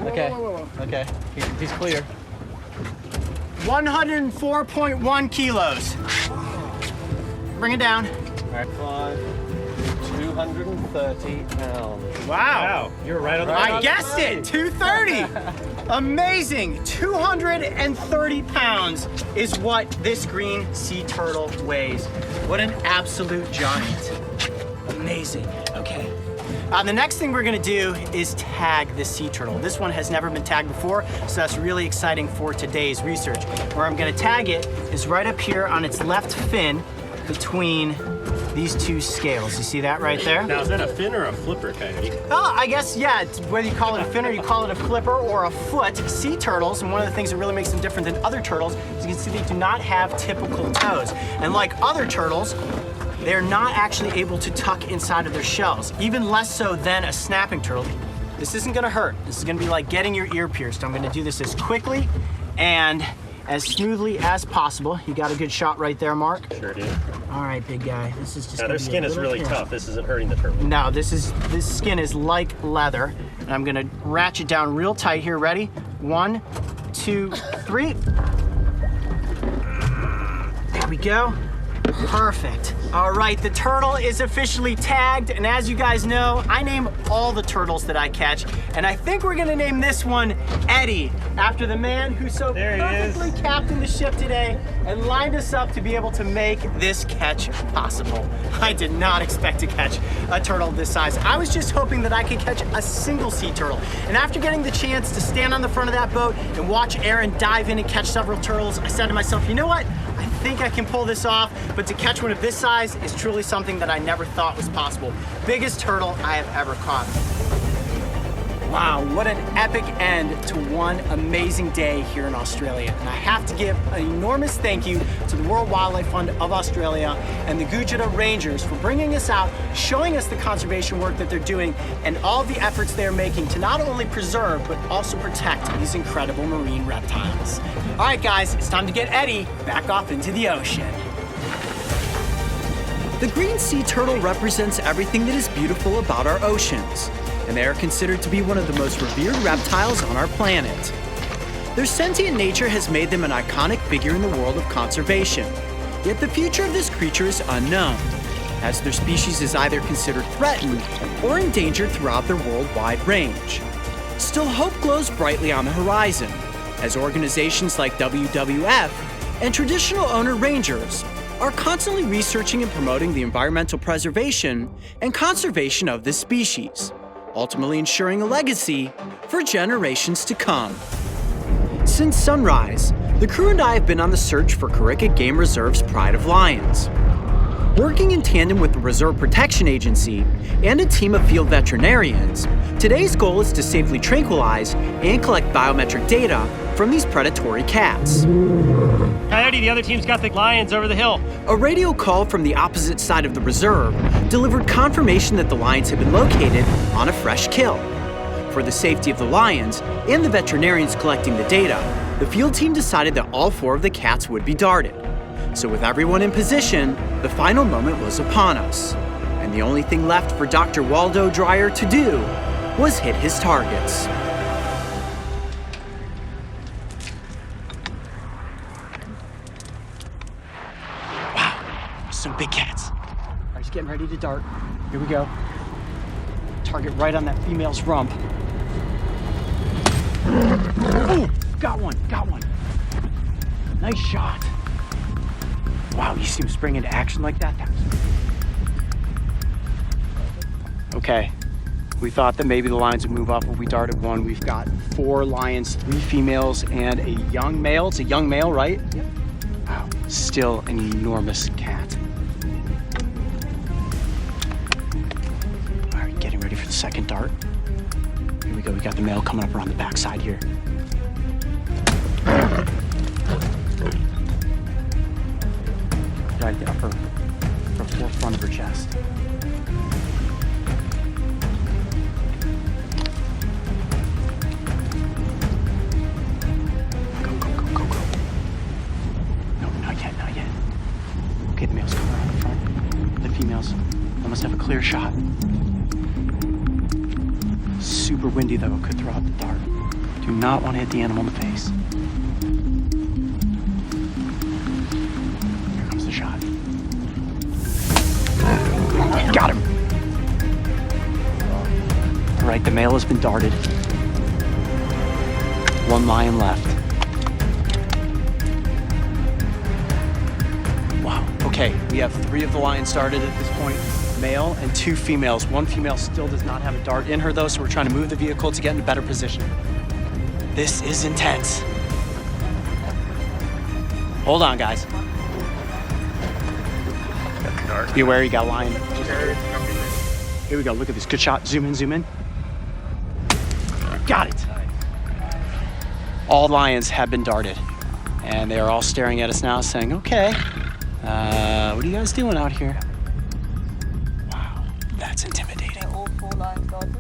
Okay. Whoa. Okay. He's clear. 104.1 kilos. Bring it down. All right. 5, 230 pounds. Wow. You're right on the I guessed it, 230. Amazing, 230 pounds is what this green sea turtle weighs. What an absolute giant. Amazing, okay. The next thing we're gonna do is tag this sea turtle. This one has never been tagged before, so that's really exciting for today's research. Where I'm gonna tag it is right up here on its left fin between these two scales. You see that right there? Now, is that a fin or a flipper, Coyote? Oh, I guess, yeah, whether you call it a fin or you call it a flipper or a foot, sea turtles, and one of the things that really makes them different than other turtles is you can see they do not have typical toes. And like other turtles, they're not actually able to tuck inside of their shells, even less so than a snapping turtle. This isn't gonna hurt. This is gonna be like getting your ear pierced. I'm gonna do this as quickly and as smoothly as possible. You got a good shot right there, Mark? Sure do. All right, big guy. This is just Now, their skin is really tough. This isn't hurting the turtle. No, this skin is like leather. And I'm gonna ratchet down real tight here. Ready? 1, 2, 3. There we go. Perfect. All right, the turtle is officially tagged, and as you guys know, I name all the turtles that I catch, and I think we're gonna name this one Eddie, after the man who so perfectly captained the ship today and lined us up to be able to make this catch possible. I did not expect to catch a turtle this size. I was just hoping that I could catch a single sea turtle, and after getting the chance to stand on the front of that boat and watch Aaron dive in and catch several turtles, I said to myself, you know what? I think I can pull this off, but to catch one of this size is truly something that I never thought was possible. Biggest turtle I have ever caught. Wow, what an epic end to one amazing day here in Australia. And I have to give an enormous thank you to the World Wildlife Fund of Australia and the GUESS Rangers for bringing us out, showing us the conservation work that they're doing, and all the efforts they're making to not only preserve, but also protect these incredible marine reptiles. All right, guys, it's time to get Eddie back off into the ocean. The green sea turtle represents everything that is beautiful about our oceans, and they are considered to be one of the most revered reptiles on our planet. Their sentient nature has made them an iconic figure in the world of conservation, yet the future of this creature is unknown, as their species is either considered threatened or endangered throughout their worldwide range. Still, hope glows brightly on the horizon, as organizations like WWF and traditional owner rangers are constantly researching and promoting the environmental preservation and conservation of this species, ultimately ensuring a legacy for generations to come. Since sunrise, the crew and I have been on the search for Kurikat Game Reserve's Pride of Lions. Working in tandem with the Reserve Protection Agency and a team of field veterinarians, today's goal is to safely tranquilize and collect biometric data from these predatory cats. Coyote, the other team's got the lions over the hill. A radio call from the opposite side of the reserve delivered confirmation that the lions had been located on a fresh kill. For the safety of the lions and the veterinarians collecting the data, the field team decided that all 4 of the cats would be darted. So with everyone in position, the final moment was upon us. And the only thing left for Dr. Waldo Dreyer to do was hit his targets. Some big cats. All right, he's getting ready to dart. Here we go. Target right on that female's rump. Oh, got one. Nice shot. Wow, you see him spring into action like that? Okay, we thought that maybe the lions would move up, but we darted one. We've got 4 lions, 3 females, and a young male. It's a young male, right? Yep. Wow, still an enormous cat. All right, getting ready for the second dart. Here we go, we got the male coming up around the backside here. Right at the upper forefront of her chest. Go. No, not yet. Okay, the male's coming around the front. The females almost have a clear shot. Super windy though, could throw out the dart. Do not want to hit the animal in the face. Here comes the shot. Got him. right, the male has been darted. One lion left. Wow, okay, we have 3 of the lions darted at this point. Male and 2 females. 1 female still does not have a dart in her though, so we're trying to move the vehicle to get in a better position. This is intense. Hold on, guys. Be aware you got a lion. Here we go, look at this, good shot. Zoom in, zoom in. Got it. All lions have been darted, and they are all staring at us now saying, okay, what are you guys doing out here? Wow, that's intimidating. All 4 lions darted.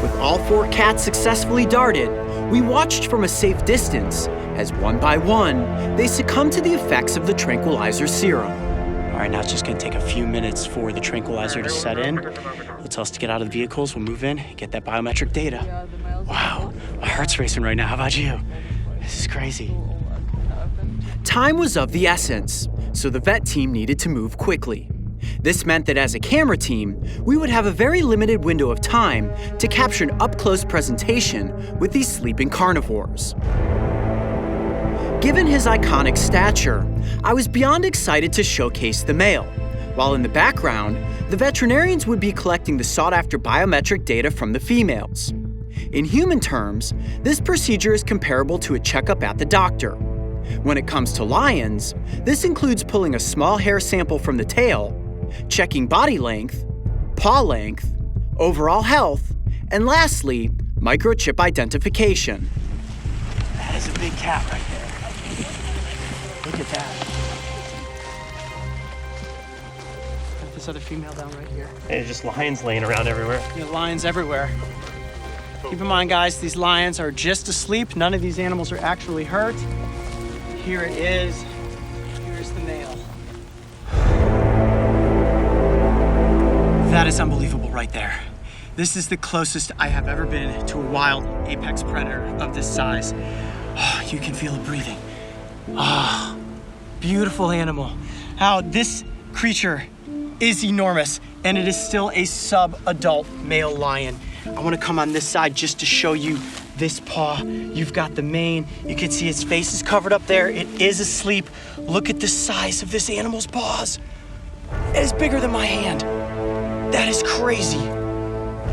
With all 4 cats successfully darted, we watched from a safe distance as one by one, they succumbed to the effects of the tranquilizer serum. All right, now it's just gonna take a few minutes for the tranquilizer to set in. It'll tell us to get out of the vehicles, we'll move in, get that biometric data. Wow, my heart's racing right now, how about you? This is crazy. Time was of the essence, so the vet team needed to move quickly. This meant that as a camera team, we would have a very limited window of time to capture an up-close presentation with these sleeping carnivores. Given his iconic stature, I was beyond excited to showcase the male, while in the background, the veterinarians would be collecting the sought-after biometric data from the females. In human terms, this procedure is comparable to a checkup at the doctor. When it comes to lions, this includes pulling a small hair sample from the tail, checking body length, paw length, overall health, and lastly, microchip identification. That is a big cat right there. Look at that. Got this other female down right here. There's just lions laying around everywhere. Yeah, lions everywhere. Keep in mind, guys, these lions are just asleep. None of these animals are actually hurt. Here it is. Here's the male. That is unbelievable right there. This is the closest I have ever been to a wild apex predator of this size. Oh, you can feel it breathing. Oh, beautiful animal. How this creature is enormous, and it is still a sub-adult male lion. I want to come on this side just to show you this paw. You've got the mane. You can see its face is covered up there. It is asleep. Look at the size of this animal's paws. It is bigger than my hand. That is crazy.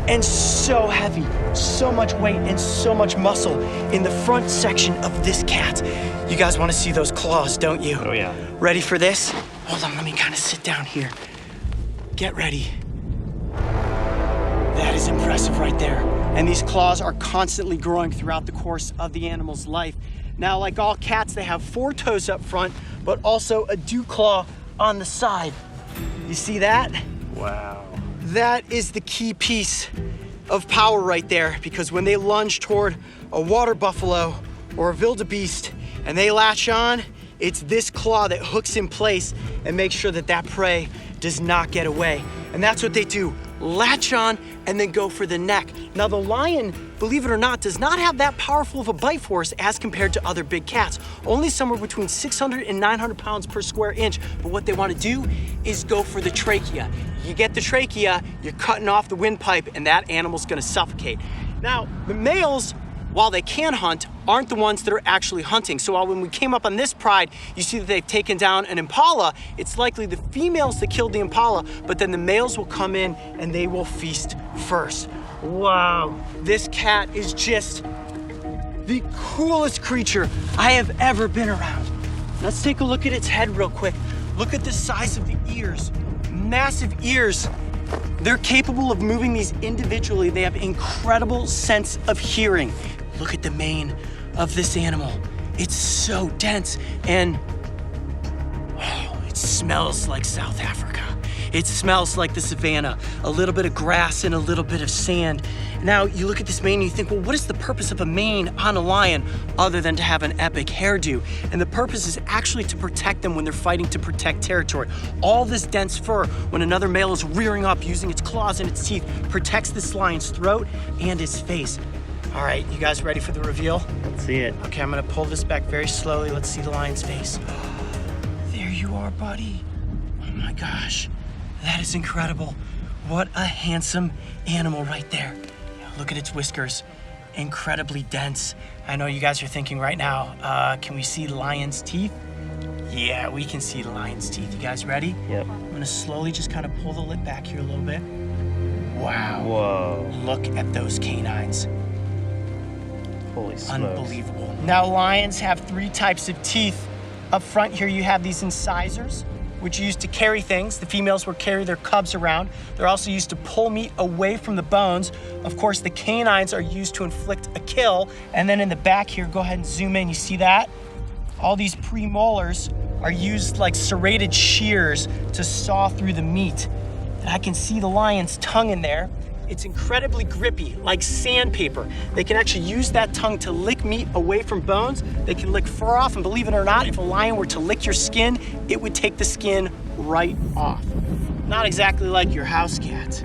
And so heavy, so much weight and so much muscle in the front section of this cat. You guys want to see those claws, don't you? Oh yeah. Ready for this? Hold on, let me kind of sit down here. Get ready. That is impressive right there. And these claws are constantly growing throughout the course of the animal's life. Now, like all cats, they have 4 toes up front, but also a dew claw on the side. You see that? Wow. That is the key piece of power right there, because when they lunge toward a water buffalo or a wildebeest and they latch on, it's this claw that hooks in place and makes sure that that prey does not get away. And that's what they do, latch on and then go for the neck. Now the lion, believe it or not, does not have that powerful of a bite force as compared to other big cats. Only somewhere between 600 and 900 pounds per square inch. But what they want to do is go for the trachea. You get the trachea, you're cutting off the windpipe, and that animal's gonna suffocate. Now, the males, while they can hunt, aren't the ones that are actually hunting. So while when we came up on this pride, you see that they've taken down an impala, it's likely the females that killed the impala, but then the males will come in and they will feast first. Wow, this cat is just the coolest creature I have ever been around. Let's take a look at its head real quick. Look at the size of the ears, massive ears. They're capable of moving these individually. They have incredible sense of hearing. Look at the mane of this animal. It's so dense, and it smells like South Africa. It smells like the savannah, a little bit of grass and a little bit of sand. Now you look at this mane and you think, well, what is the purpose of a mane on a lion other than to have an epic hairdo? And the purpose is actually to protect them when they're fighting to protect territory. All this dense fur, when another male is rearing up using its claws and its teeth, protects this lion's throat and its face. All right, you guys ready for the reveal? Let's see it. Okay, I'm gonna pull this back very slowly. Let's see the lion's face. There you are, buddy. Oh my gosh, that is incredible. What a handsome animal right there. Look at its whiskers, incredibly dense. I know you guys are thinking right now, can we see the lion's teeth? Yeah, we can see the lion's teeth. You guys ready? Yep. I'm gonna slowly just kind of pull the lip back here a little bit. Wow. Whoa. Look at those canines. Holy smokes. Unbelievable. Now, lions have 3 types of teeth. Up front here, you have these incisors, which are used to carry things. The females will carry their cubs around. They're also used to pull meat away from the bones. Of course, the canines are used to inflict a kill. And then in the back here, go ahead and zoom in. You see that? All these premolars are used like serrated shears to saw through the meat. And I can see the lion's tongue in there. It's incredibly grippy, like sandpaper. They can actually use that tongue to lick meat away from bones. They can lick fur off, and believe it or not, if a lion were to lick your skin, it would take the skin right off. Not exactly like your house cat.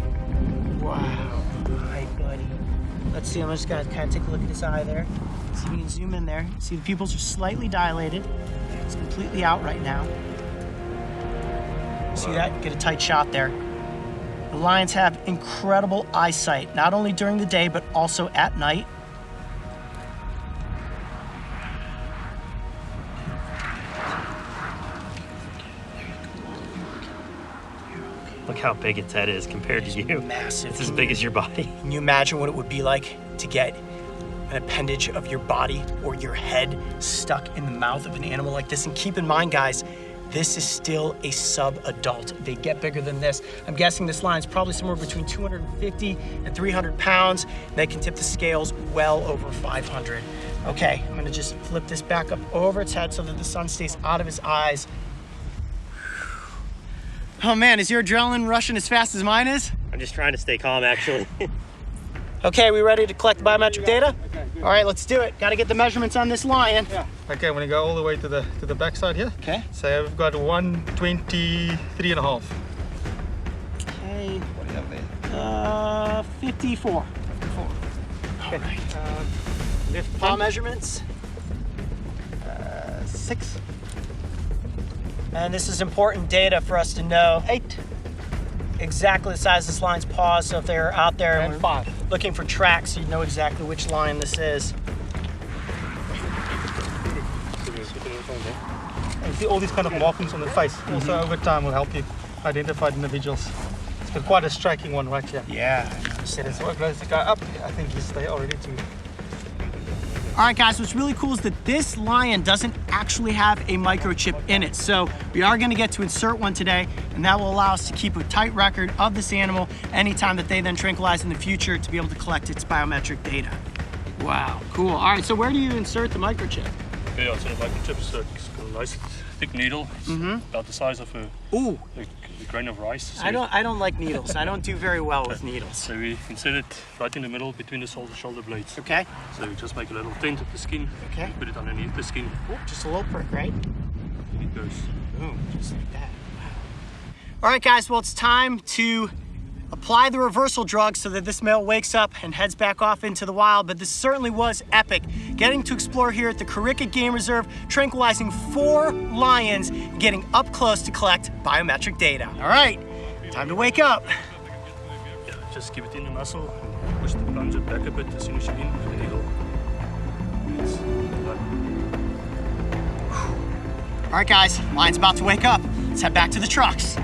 Wow. Hi, buddy. Let's see, I'm just gonna kind of take a look at his eye there. See if we can zoom in there. See, the pupils are slightly dilated. It's completely out right now. See that? Get a tight shot there. The lions have incredible eyesight, not only during the day, but also at night. Look how big its head is compared to you. Massive. It's as big as your body. Can you imagine what it would be like to get an appendage of your body or your head stuck in the mouth of an animal like this? And keep in mind, guys, this is still a sub-adult. They get bigger than this. I'm guessing this lion's probably somewhere between 250 and 300 pounds. They can tip the scales well over 500. Okay, I'm gonna just flip this back up over its head so that the sun stays out of its eyes. Oh man, is your adrenaline rushing as fast as mine is? I'm just trying to stay calm, actually. Okay, we ready to collect the biometric data? All right, let's do it. Got to get the measurements on this lion. Yeah. Okay, I'm gonna go all the way to the back side here. Okay. So we've got 123.5. Okay. What do you have there? 54. 54. Okay. All right. Lift Paw measurements. 6. And this is important data for us to know. 8. Exactly the size of this lion's paws, so if they're out there And 5. looking for tracks, you know exactly which lion this is. You see all these kind of markings on the face. Also over time will help you identify the individuals. It's got quite a striking one right here. Yeah. It is so close to go up. I think they are ready to. All right, guys, what's really cool is that this lion doesn't actually have a microchip in it. So we are gonna get to insert one today, and that will allow us to keep a tight record of this animal anytime that they then tranquilize in the future to be able to collect its biometric data. Wow, cool. All right, so where do you insert the microchip? Yeah, so the microchip is it's got a nice thick needle. It's about the size of a grain of rice. So I don't like needles. I don't do very well with needles. So we insert it right in the middle between the shoulder blades. Okay. So we just make a little dent of the skin. Okay. Put it underneath the skin. Ooh, just a little prick, right? And it goes. Boom, just like that. Wow. All right, guys, well, it's time to apply the reversal drug so that this male wakes up and heads back off into the wild. But this certainly was epic. Getting to explore here at the Coyote Game Reserve, tranquilizing 4 lions, getting up close to collect biometric data. All right, time to wake up. Yeah, just keep it in the muscle and push the plunger back a bit as soon as you're in with the needle. It's done. All right, guys, lion's about to wake up. Let's head back to the trucks.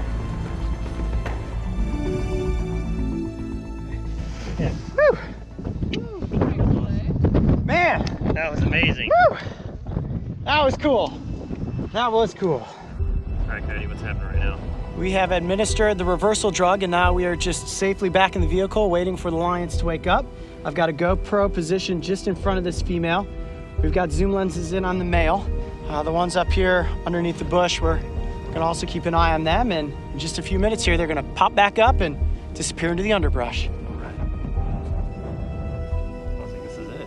Man, That was amazing. woo! That was cool. That was cool. All right, Coyote, what's happening right now? We have administered the reversal drug, and now we are just safely back in the vehicle waiting for the lions to wake up. I've got a GoPro positioned just in front of this female. We've got zoom lenses in on the male. The ones up here underneath the bush, we're gonna also keep an eye on them, and in just a few minutes here, they're gonna pop back up and disappear into the underbrush. I think this is it.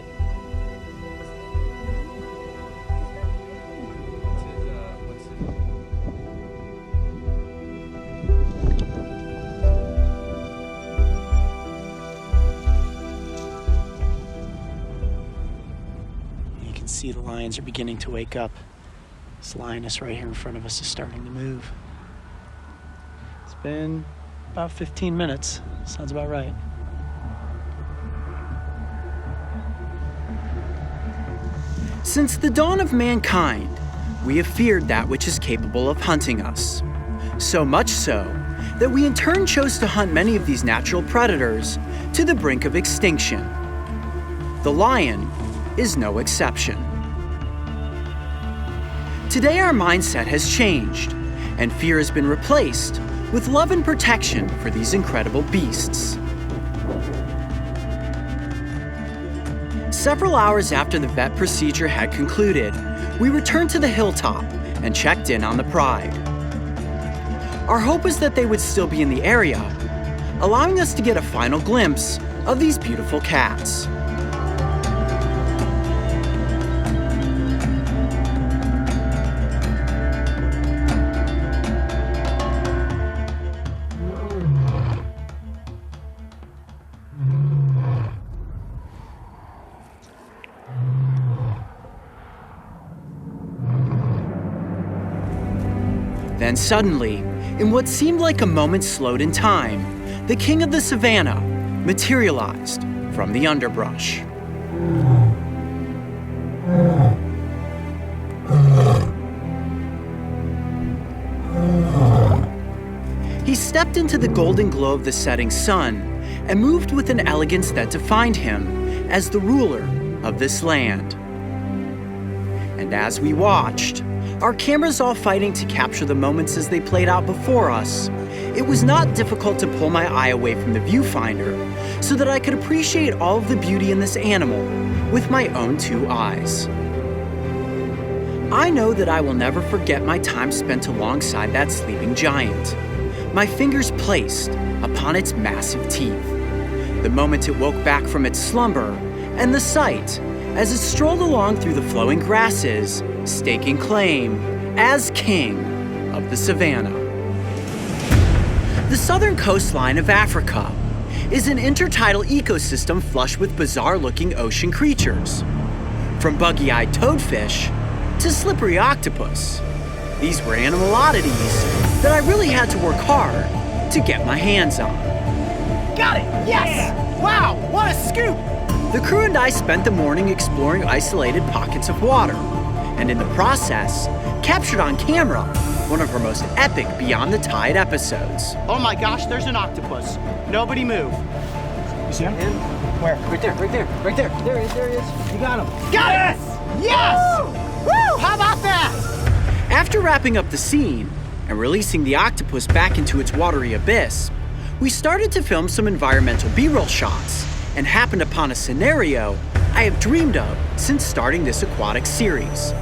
You can see the lions are beginning to wake up. This lioness right here in front of us is starting to move. It's been About 15 minutes. Sounds about right. Since the dawn of mankind, we have feared that which is capable of hunting us. So much so that we in turn chose to hunt many of these natural predators to the brink of extinction. The lion is no exception. Today our mindset has changed, and fear has been replaced with love and protection for these incredible beasts. Several hours after the vet procedure had concluded, we returned to the hilltop and checked in on the pride. Our hope was that they would still be in the area, allowing us to get a final glimpse of these beautiful cats. Then suddenly, in what seemed like a moment slowed in time, the king of the savannah materialized from the underbrush. He stepped into the golden glow of the setting sun and moved with an elegance that defined him as the ruler of this land. And as we watched, our cameras all fighting to capture the moments as they played out before us, it was not difficult to pull my eye away from the viewfinder so that I could appreciate all of the beauty in this animal with my own two eyes. I know that I will never forget my time spent alongside that sleeping giant, my fingers placed upon its massive teeth, the moment it woke back from its slumber, and the sight as it strolled along through the flowing grasses, staking claim as king of the savannah. The southern coastline of Africa is an intertidal ecosystem flush with bizarre-looking ocean creatures. From buggy-eyed toadfish to slippery octopus, these were animal oddities that I really had to work hard to get my hands on. Got it! Yes! Wow, what a scoop! The crew and I spent the morning exploring isolated pockets of water, and in the process, captured on camera one of our most epic Beyond the Tide episodes. Oh my gosh, there's an octopus. Nobody move. You see him? Where? Right there, right there, right there. There he is. You got him. Got it! Yes! Woo! How about that? After wrapping up the scene and releasing the octopus back into its watery abyss, we started to film some environmental B-roll shots and happened upon a scenario I have dreamed of since starting this aquatic series.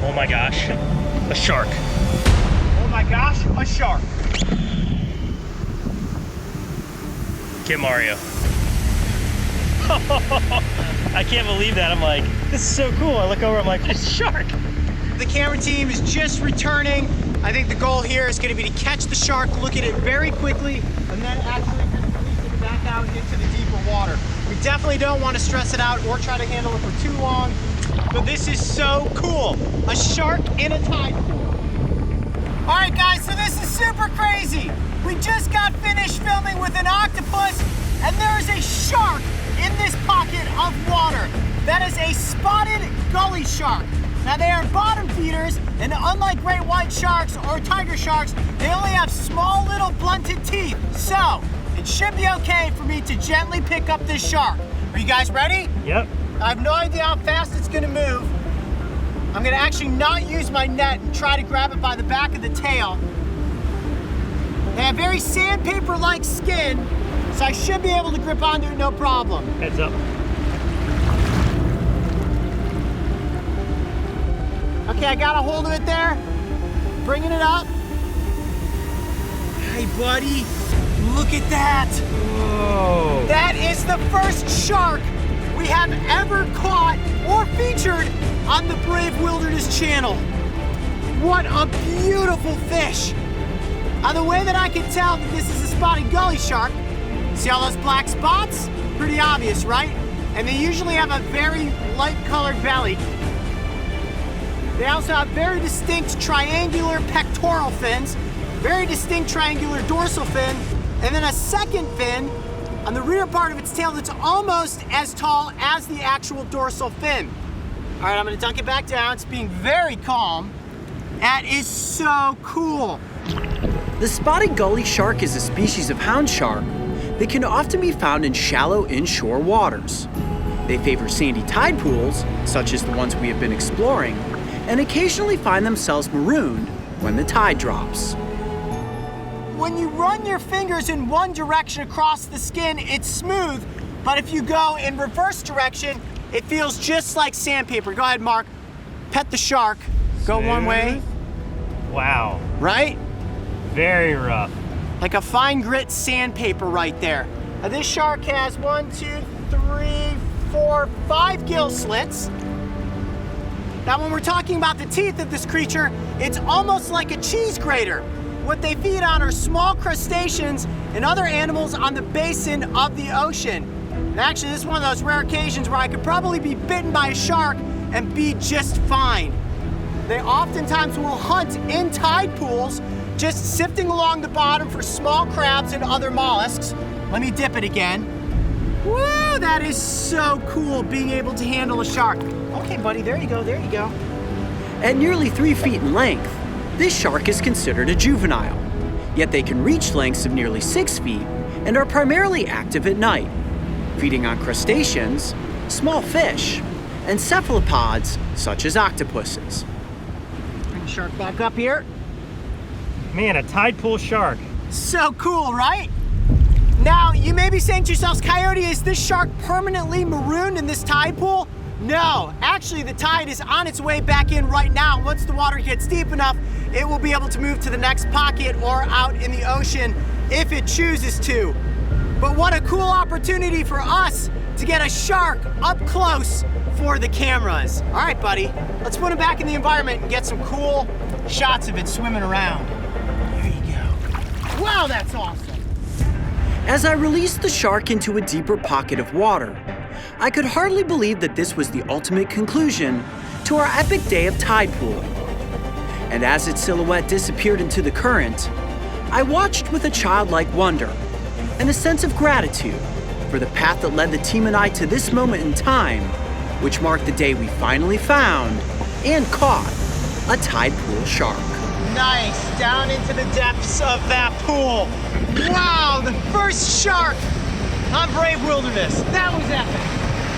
Oh my gosh, a shark. Oh my gosh, a shark. Get Mario. I can't believe that. I'm like, this is so cool. I look over, I'm like, it's a shark. The camera team is just returning. I think the goal here is going to be to catch the shark, look at it very quickly, and then actually just release it back out into the deeper water. We definitely don't want to stress it out or try to handle it for too long, but this is so cool. A shark in a tide pool. All right, guys, so this is super crazy. We just got finished filming with an octopus, and there is a shark in this pocket of water. That is a spotted gully shark. Now, they are bottom feeders, and unlike great white sharks or tiger sharks, they only have small little blunted teeth. So, it should be okay for me to gently pick up this shark. Are you guys ready? Yep. I have no idea how fast it's gonna move. I'm gonna actually not use my net and try to grab it by the back of the tail. They have very sandpaper-like skin, so I should be able to grip onto it no problem. Heads up. Okay, I got a hold of it there. Bringing it up. Hey, buddy. Look at that. Whoa. That is the first shark we have ever caught or featured on the Brave Wilderness channel. What a beautiful fish. Now, the way that I can tell that this is a spotted gully shark, see all those black spots? Pretty obvious, right? And they usually have a very light colored belly. They also have very distinct triangular pectoral fins, very distinct triangular dorsal fin, and then a second fin on the rear part of its tail that's almost as tall as the actual dorsal fin. All right, I'm gonna dunk it back down. It's being very calm. That is so cool. The spotted gully shark is a species of hound shark that can often be found in shallow inshore waters. They favor sandy tide pools, such as the ones we have been exploring, and occasionally find themselves marooned when the tide drops. When you run your fingers in one direction across the skin, it's smooth, but if you go in reverse direction, it feels just like sandpaper. Go ahead, Mark. Pet the shark. Go one way. Wow. Right? Very rough. Like a fine grit sandpaper right there. Now this shark has 1, 2, 3, 4, 5 gill slits. Now when we're talking about the teeth of this creature, it's almost like a cheese grater. What they feed on are small crustaceans and other animals on the basin of the ocean. And actually, this is one of those rare occasions where I could probably be bitten by a shark and be just fine. They oftentimes will hunt in tide pools, just sifting along the bottom for small crabs and other mollusks. Let me dip it again. Woo, that is so cool, being able to handle a shark. Okay, buddy, there you go, there you go. At nearly 3 feet in length, this shark is considered a juvenile, yet they can reach lengths of nearly 6 feet and are primarily active at night, feeding on crustaceans, small fish, and cephalopods such as octopuses. Bring the shark back up here. Man, a tide pool shark. So cool, right? Now, you may be saying to yourselves, Coyote, is this shark permanently marooned in this tide pool? No, actually the tide is on its way back in right now. Once the water gets deep enough, it will be able to move to the next pocket or out in the ocean if it chooses to. But what a cool opportunity for us to get a shark up close for the cameras. All right, buddy, let's put him back in the environment and get some cool shots of it swimming around. There you go. Wow, that's awesome. As I released the shark into a deeper pocket of water, I could hardly believe that this was the ultimate conclusion to our epic day of tide pooling. And as its silhouette disappeared into the current, I watched with a childlike wonder and a sense of gratitude for the path that led the team and I to this moment in time, which marked the day we finally found and caught a tide pool shark. Nice, down into the depths of that pool. Wow, the first shark on Brave Wilderness. That was epic.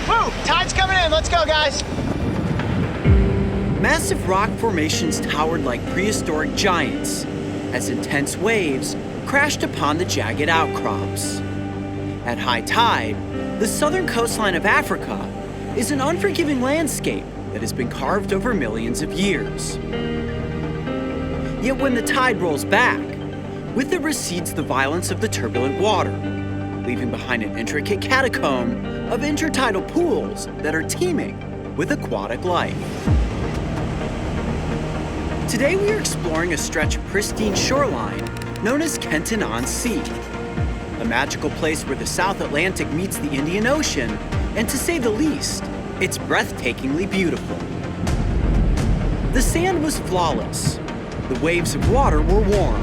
Woo, tide's coming in, let's go, guys. Massive rock formations towered like prehistoric giants as intense waves crashed upon the jagged outcrops. At high tide, the southern coastline of Africa is an unforgiving landscape that has been carved over millions of years. Yet when the tide rolls back, with it recedes the violence of the turbulent water, leaving behind an intricate catacomb of intertidal pools that are teeming with aquatic life. Today we are exploring a stretch of pristine shoreline known as Kenton-on-Sea, a magical place where the South Atlantic meets the Indian Ocean, and to say the least, it's breathtakingly beautiful. The sand was flawless, the waves of water were warm,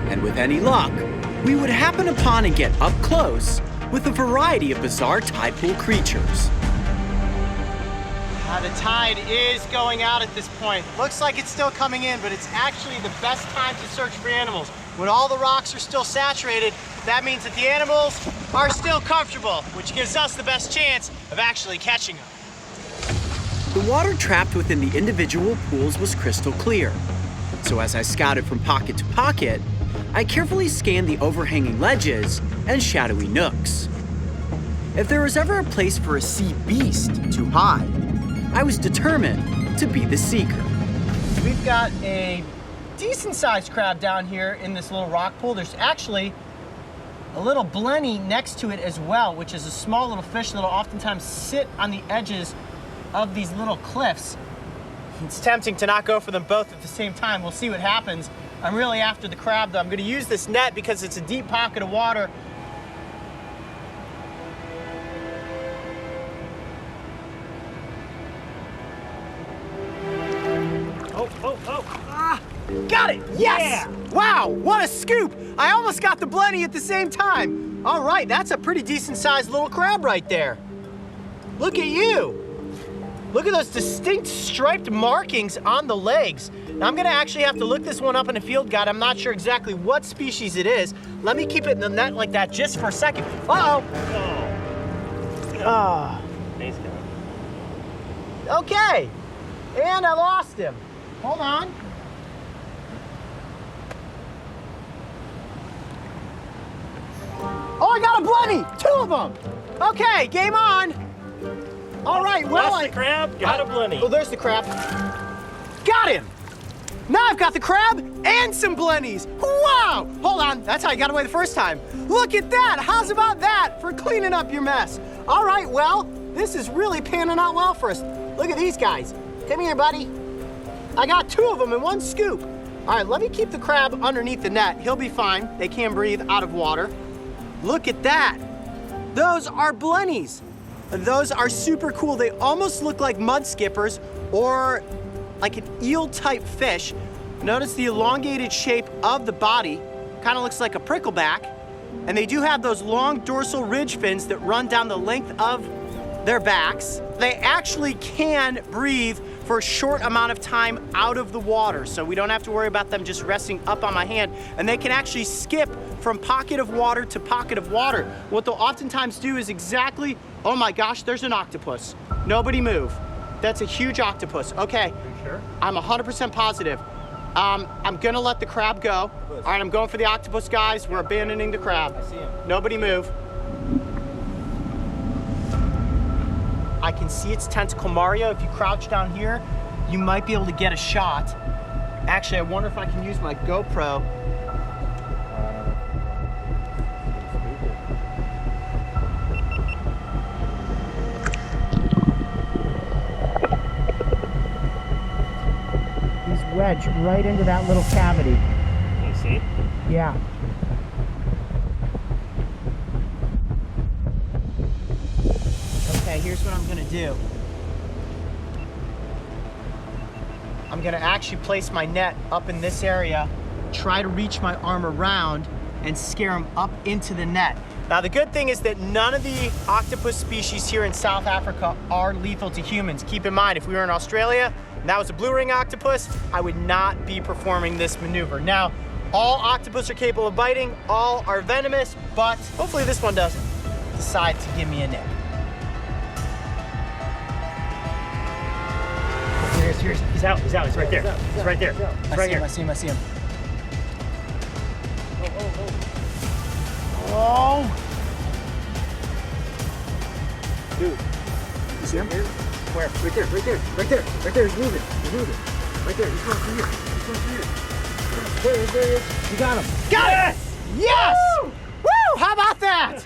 and with any luck, we would happen upon and get up close with a variety of bizarre tide pool creatures. The tide is going out at this point. Looks like it's still coming in, but it's actually the best time to search for animals. When all the rocks are still saturated, that means that the animals are still comfortable, which gives us the best chance of actually catching them. The water trapped within the individual pools was crystal clear. So as I scouted from pocket to pocket, I carefully scanned the overhanging ledges and shadowy nooks. If there was ever a place for a sea beast to hide, I was determined to be the seeker. We've got a decent-sized crab down here in this little rock pool. There's actually a little blenny next to it as well, which is a small little fish that'll oftentimes sit on the edges of these little cliffs. It's tempting to not go for them both at the same time. We'll see what happens. I'm really after the crab, though. I'm going to use this net because it's a deep pocket of water. Got it! Yes! Wow, what a scoop! I almost got the blenny at the same time. All right, that's a pretty decent sized little crab right there. Look at you. Look at those distinct striped markings on the legs. Now I'm gonna actually have to look this one up in a field guide. I'm not sure exactly what species it is. Let me keep it in the net like that just for a second. Uh-oh. Oh. Nice guy. Okay, and I lost him. Hold on. Oh, I got a blenny! 2 of them! Okay, game on! All right, well, Lost the crab, got a blenny. Oh, there's the crab. Got him! Now I've got the crab and some blennies. Wow! Hold on, that's how I got away the first time. Look at that! How's about that for cleaning up your mess? All right, well, this is really panning out well for us. Look at these guys. Come here, buddy. I got 2 of them in 1 scoop. All right, let me keep the crab underneath the net. He'll be fine. They can breathe out of water. Look at that. Those are blennies. Those are super cool. They almost look like mud skippers or like an eel-type fish. Notice the elongated shape of the body. Kind of looks like a prickleback. And they do have those long dorsal ridge fins that run down the length of their backs. They actually can breathe for a short amount of time out of the water, so we don't have to worry about them just resting up on my hand. And they can actually skip from pocket of water to pocket of water. What they'll oftentimes do is exactly, oh my gosh, there's an octopus. Nobody move. That's a huge octopus. Okay. Are you sure? I'm 100% positive. I'm gonna let the crab go. All right, I'm going for the octopus, guys. We're abandoning the crab. I see him. Nobody move. I can see its tentacle. Mario, if you crouch down here, you might be able to get a shot. Actually, I wonder if I can use my GoPro. He's wedged right into that little cavity. Can you see? Yeah. Okay, here's what I'm gonna do. I'm gonna actually place my net up in this area, try to reach my arm around and scare him up into the net. Now the good thing is that none of the octopus species here in South Africa are lethal to humans. Keep in mind, if we were in Australia and that was a blue ring octopus, I would not be performing this maneuver. Now, all octopus are capable of biting, all are venomous, but hopefully this one doesn't decide to give me a nip. Here's, he's out, he's right there. He's right there. He's right here. I see him. Oh! Dude, you see him? Where? Right there. He's moving. Right there, he's going through here. There he is. You got him. Got it! Yes! Woo! How about that?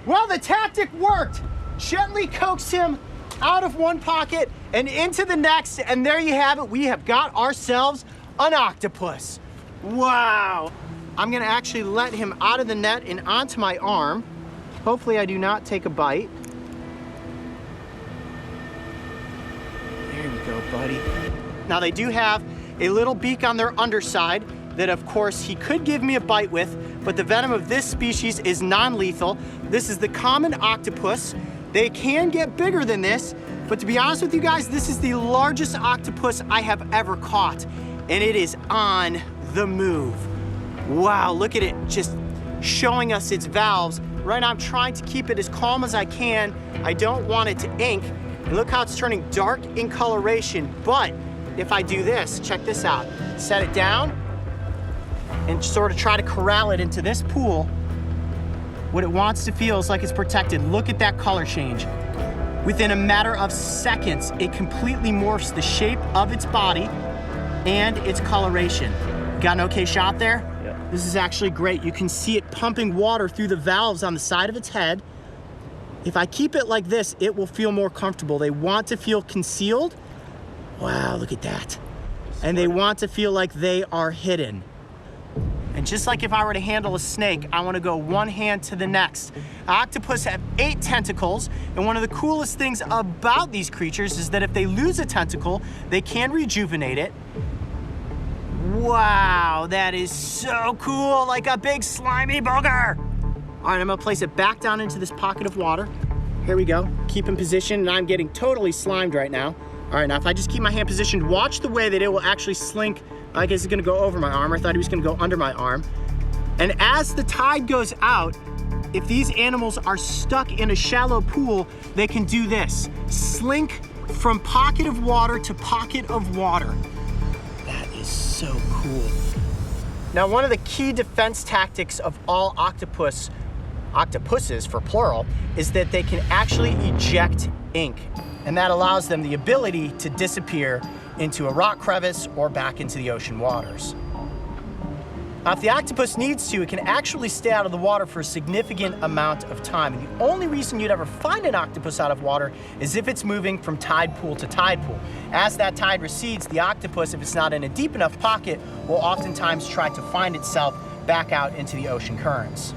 Well, the tactic worked. Gently coax him out of one pocket and into the next, and there you have it. We have got ourselves an octopus. Wow. I'm gonna actually let him out of the net and onto my arm. Hopefully I do not take a bite. There you go, buddy. Now they do have a little beak on their underside that of course he could give me a bite with, but the venom of this species is non-lethal. This is the common octopus. They can get bigger than this, but to be honest with you guys, this is the largest octopus I have ever caught, and it is on the move. Wow, look at it, just showing us its valves. Right now I'm trying to keep it as calm as I can. I don't want it to ink, and look how it's turning dark in coloration, but if I do this, check this out. Set it down and sort of try to corral it into this pool. What it wants to feel is like it's protected. Look at that color change. Within a matter of seconds, it completely morphs the shape of its body and its coloration. Got an okay shot there? Yeah. This is actually great. You can see it pumping water through the valves on the side of its head. If I keep it like this, it will feel more comfortable. They want to feel concealed. Wow, look at that. And they want to feel like they are hidden. And just like if I were to handle a snake, I want to go one hand to the next. Octopus have 8 tentacles, and one of the coolest things about these creatures is that if they lose a tentacle, they can rejuvenate it. Wow, that is so cool, like a big slimy booger. All right, I'm gonna place it back down into this pocket of water. Here we go, keep in position, and I'm getting totally slimed right now. All right, now if I just keep my hand positioned, watch the way that it will actually slink. I guess it's gonna go over my arm. I thought he was gonna go under my arm. And as the tide goes out, if these animals are stuck in a shallow pool, they can do this. Slink from pocket of water to pocket of water. That is so cool. Now, one of the key defense tactics of all octopuses for plural, is that they can actually eject ink. And that allows them the ability to disappear into a rock crevice or back into the ocean waters. Now, if the octopus needs to, it can actually stay out of the water for a significant amount of time. And the only reason you'd ever find an octopus out of water is if it's moving from tide pool to tide pool. As that tide recedes, the octopus, if it's not in a deep enough pocket, will oftentimes try to find itself back out into the ocean currents.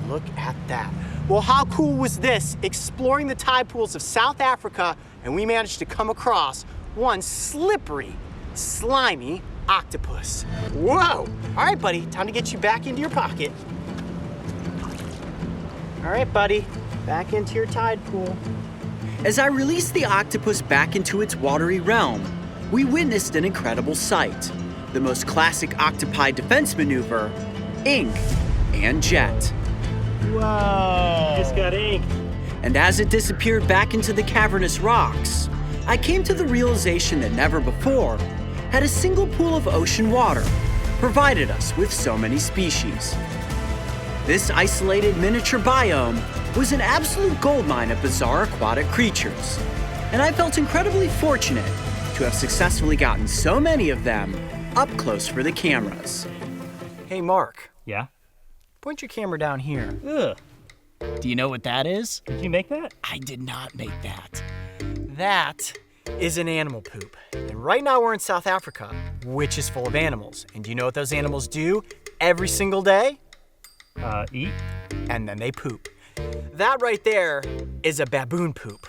Look at that. Well, how cool was this? Exploring the tide pools of South Africa, and we managed to come across one slippery, slimy octopus. Whoa! All right, buddy, time to get you back into your pocket. All right, buddy, back into your tide pool. As I released the octopus back into its watery realm, we witnessed an incredible sight. The most classic octopi defense maneuver, ink and jet. Whoa! Just got inked. And as it disappeared back into the cavernous rocks, I came to the realization that never before had a single pool of ocean water provided us with so many species. This isolated miniature biome was an absolute goldmine of bizarre aquatic creatures, and I felt incredibly fortunate to have successfully gotten so many of them up close for the cameras. Hey, Mark. Yeah? Point your camera down here. Ugh. Do you know what that is? Did you make that? I did not make that. That is an animal poop. And right now we're in South Africa, which is full of animals. And do you know what those animals do every single day? Eat. And then they poop. That right there is a baboon poop.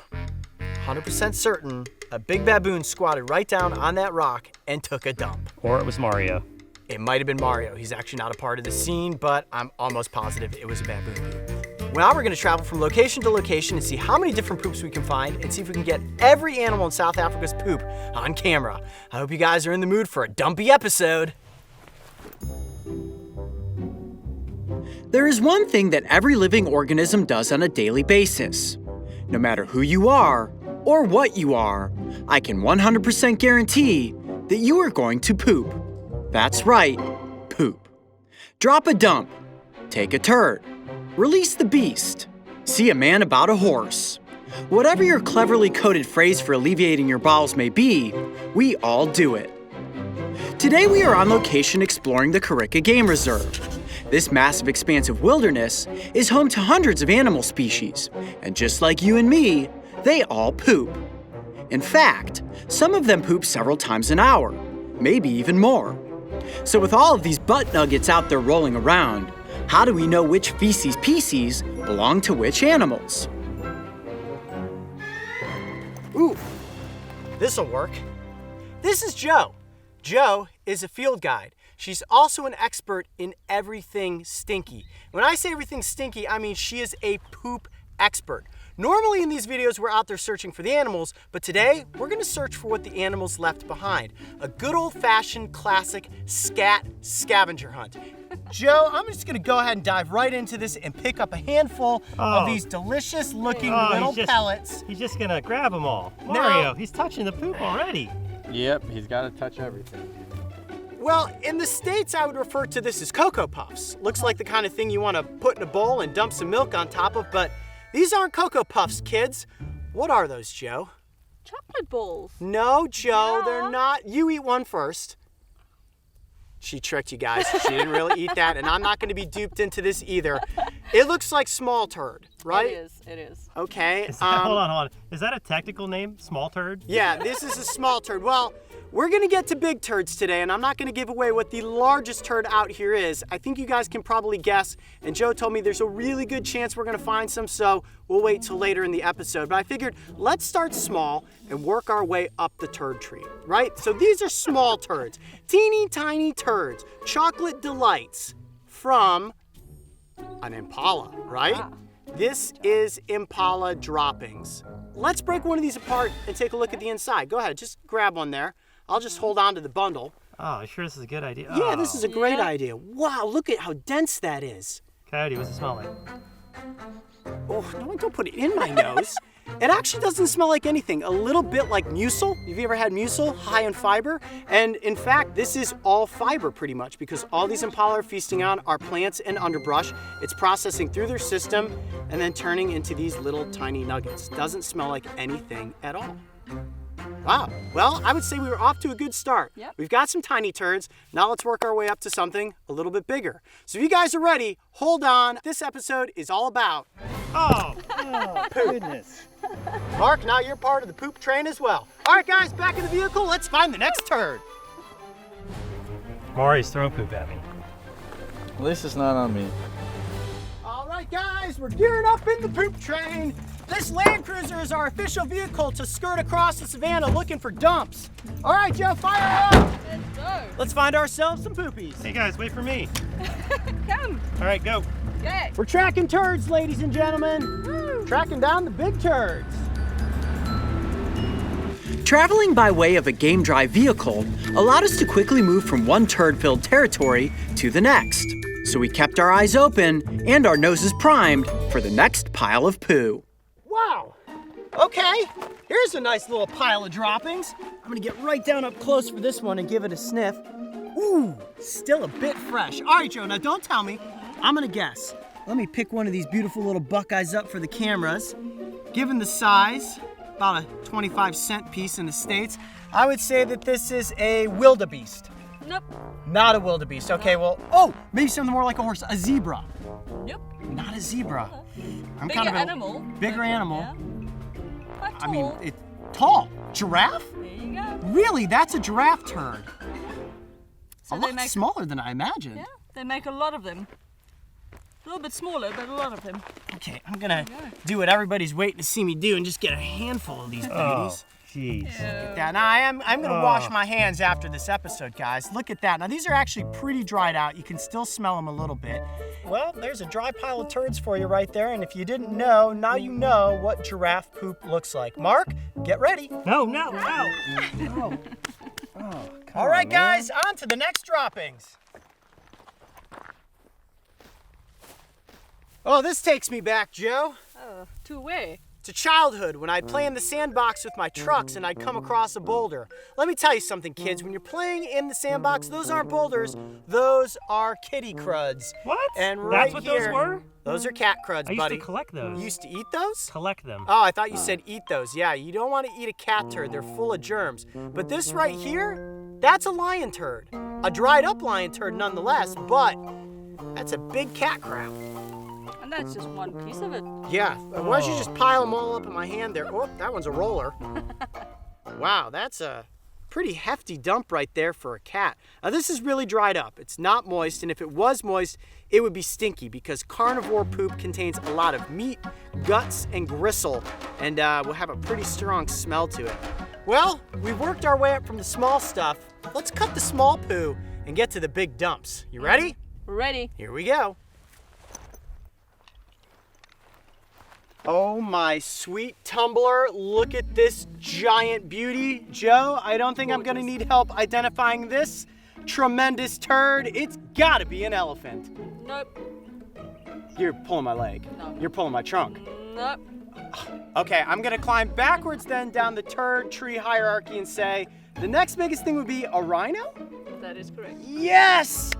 100% certain a big baboon squatted right down on that rock and took a dump. Or it was Mario. It might have been Mario. He's actually not a part of the scene, but I'm almost positive it was a baboon poop. Now we're gonna travel from location to location and see how many different poops we can find and see if we can get every animal in South Africa's poop on camera. I hope you guys are in the mood for a dumpy episode. There is one thing that every living organism does on a daily basis. No matter who you are or what you are, I can 100% guarantee that you are going to poop. That's right, poop. Drop a dump, take a turd, release the beast, see a man about a horse. Whatever your cleverly coded phrase for alleviating your bowels may be, we all do it. Today we are on location exploring the Kariga Game Reserve. This massive expansive wilderness is home to hundreds of animal species, and just like you and me, they all poop. In fact, some of them poop several times an hour, maybe even more. So with all of these butt nuggets out there rolling around, how do we know which feces pieces belong to which animals? Ooh, this'll work. This is Jo. Jo is a field guide. She's also an expert in everything stinky. When I say everything stinky, I mean she is a poop expert. Normally in these videos, we're out there searching for the animals, but today we're gonna search for what the animals left behind. A good old-fashioned classic scat scavenger hunt. Jo, I'm just gonna go ahead and dive right into this and pick up a handful of these delicious looking little pellets. He's just gonna grab them all. Mario, he's touching the poop already. Yep, he's gotta touch everything. Well, in the States, I would refer to this as Cocoa Puffs. Looks like the kind of thing you wanna put in a bowl and dump some milk on top of, but these aren't Cocoa Puffs, kids. What are those, Jo? Chocolate balls. No, Jo, they're not. You eat one first. She tricked you guys. She didn't really eat that, and I'm not going to be duped into this either. It looks like small turd, right? It is. Okay. Hold on. Is that a technical name? Small turd? Yeah, this is a small turd. Well, we're gonna get to big turds today, and I'm not gonna give away what the largest turd out here is. I think you guys can probably guess, and Joe told me there's a really good chance we're gonna find some, so we'll wait till later in the episode. But I figured let's start small and work our way up the turd tree, right? So these are small turds, teeny tiny turds, chocolate delights from an impala, right? This is impala droppings. Let's break one of these apart and take a look at the inside. Go ahead, just grab one there. I'll just hold on to the bundle. Oh, sure this is a good idea? Yeah, this is a great idea. Wow, look at how dense that is. Coyote, what's it smell like? Oh, no, don't put it in my nose. It actually doesn't smell like anything. A little bit like mucil. Have you ever had mucil? High in fiber. And in fact, this is all fiber pretty much because all these impala are feasting on are plants and underbrush. It's processing through their system and then turning into these little tiny nuggets. Doesn't smell like anything at all. Wow. Well, I would say we were off to a good start. Yep. We've got some tiny turds. Now let's work our way up to something a little bit bigger. So if you guys are ready, hold on. This episode is all about... Oh goodness. Mark, now you're part of the poop train as well. All right, guys, back in the vehicle. Let's find the next turd. Maury's throwing poop at me. At least it's not on me. All right, guys, we're gearing up in the poop train. This Land Cruiser is our official vehicle to skirt across the savannah looking for dumps. All right, Joe, fire up. Let's go. Let's find ourselves some poopies. Hey guys, wait for me. Come. All right, go. Okay. We're tracking turds, ladies and gentlemen. Woo. Tracking down the big turds. Traveling by way of a game drive vehicle allowed us to quickly move from one turd-filled territory to the next. So we kept our eyes open and our noses primed for the next pile of poo. Wow. Okay, here's a nice little pile of droppings. I'm gonna get right down up close for this one and give it a sniff. Ooh, still a bit fresh. All right, Joe, now don't tell me. I'm gonna guess. Let me pick one of these beautiful little buckeyes up for the cameras. Given the size, about a 25-cent piece in the States, I would say that this is a wildebeest. Nope. Not a wildebeest. Okay, well, oh, maybe something more like a horse, a zebra. Nope. Not a zebra. I'm Bigger kind of a animal. Bigger animal. Yeah. Quite I mean, tall. it's tall. Giraffe? There you go. Really? That's a giraffe turd. So a they lot make, smaller than I imagined. Yeah, they make a lot of them. A little bit smaller, but a lot of them. Okay, I'm gonna do what everybody's waiting to see me do and just get a handful of these beauties. Jeez. Look at that. Now I'm gonna wash my hands after this episode, guys. Look at that. Now these are actually pretty dried out. You can still smell them a little bit. Well, there's a dry pile of turds for you right there. And if you didn't know, now you know what giraffe poop looks like. Mark, get ready. No. All right, guys, on to the next droppings. Oh, this takes me back, Joe. Oh, to where? To childhood, when I'd play in the sandbox with my trucks and I'd come across a boulder. Let me tell you something, kids. When you're playing in the sandbox, those aren't boulders. Those are kitty cruds. What? And right That's what here, those were? Those are cat cruds, I used buddy. to collect those. You used to eat those? Collect them. Oh, I thought you said eat those. Yeah, you don't want to eat a cat turd. They're full of germs. But this right here, that's a lion turd. A dried up lion turd nonetheless, but that's a big cat crap. And that's just one piece of it. Yeah, why don't you just pile them all up in my hand there? Oh, that one's a roller. Wow, that's a pretty hefty dump right there for a cat. Now this is really dried up. It's not moist, and if it was moist, it would be stinky because carnivore poop contains a lot of meat, guts, and gristle, and will have a pretty strong smell to it. Well, we've worked our way up from the small stuff. Let's cut the small poo and get to the big dumps. You ready? Ready. Here we go. Oh my sweet tumbler, look at this giant beauty. Joe, I don't think I'm gonna need help identifying this tremendous turd. It's gotta be an elephant. Nope. You're pulling my leg. No. You're pulling my trunk. Nope. Okay, I'm gonna climb backwards then down the turd tree hierarchy and say, the next biggest thing would be a rhino? That is correct. Yes!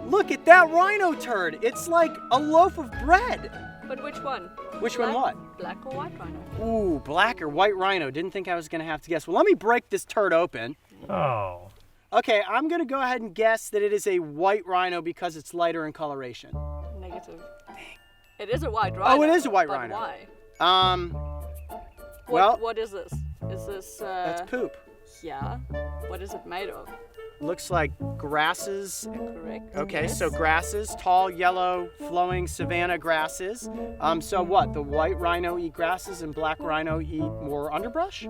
Look at that rhino turd. It's like a loaf of bread. But which one? Which Black, one what? Black or white rhino? Ooh, black or white rhino. Didn't think I was gonna have to guess. Well, let me break this turd open. Oh. Okay, I'm gonna go ahead and guess that it is a white rhino because it's lighter in coloration. Negative. It is a white rhino. Oh, it is a white but rhino. Why? Well, What is this? Is this that's poop. Yeah. What is it made of? Looks like grasses. Correct. Okay, yes. so grasses, tall, yellow, flowing savanna grasses. So what? The white rhino eat grasses and black rhino eat more underbrush?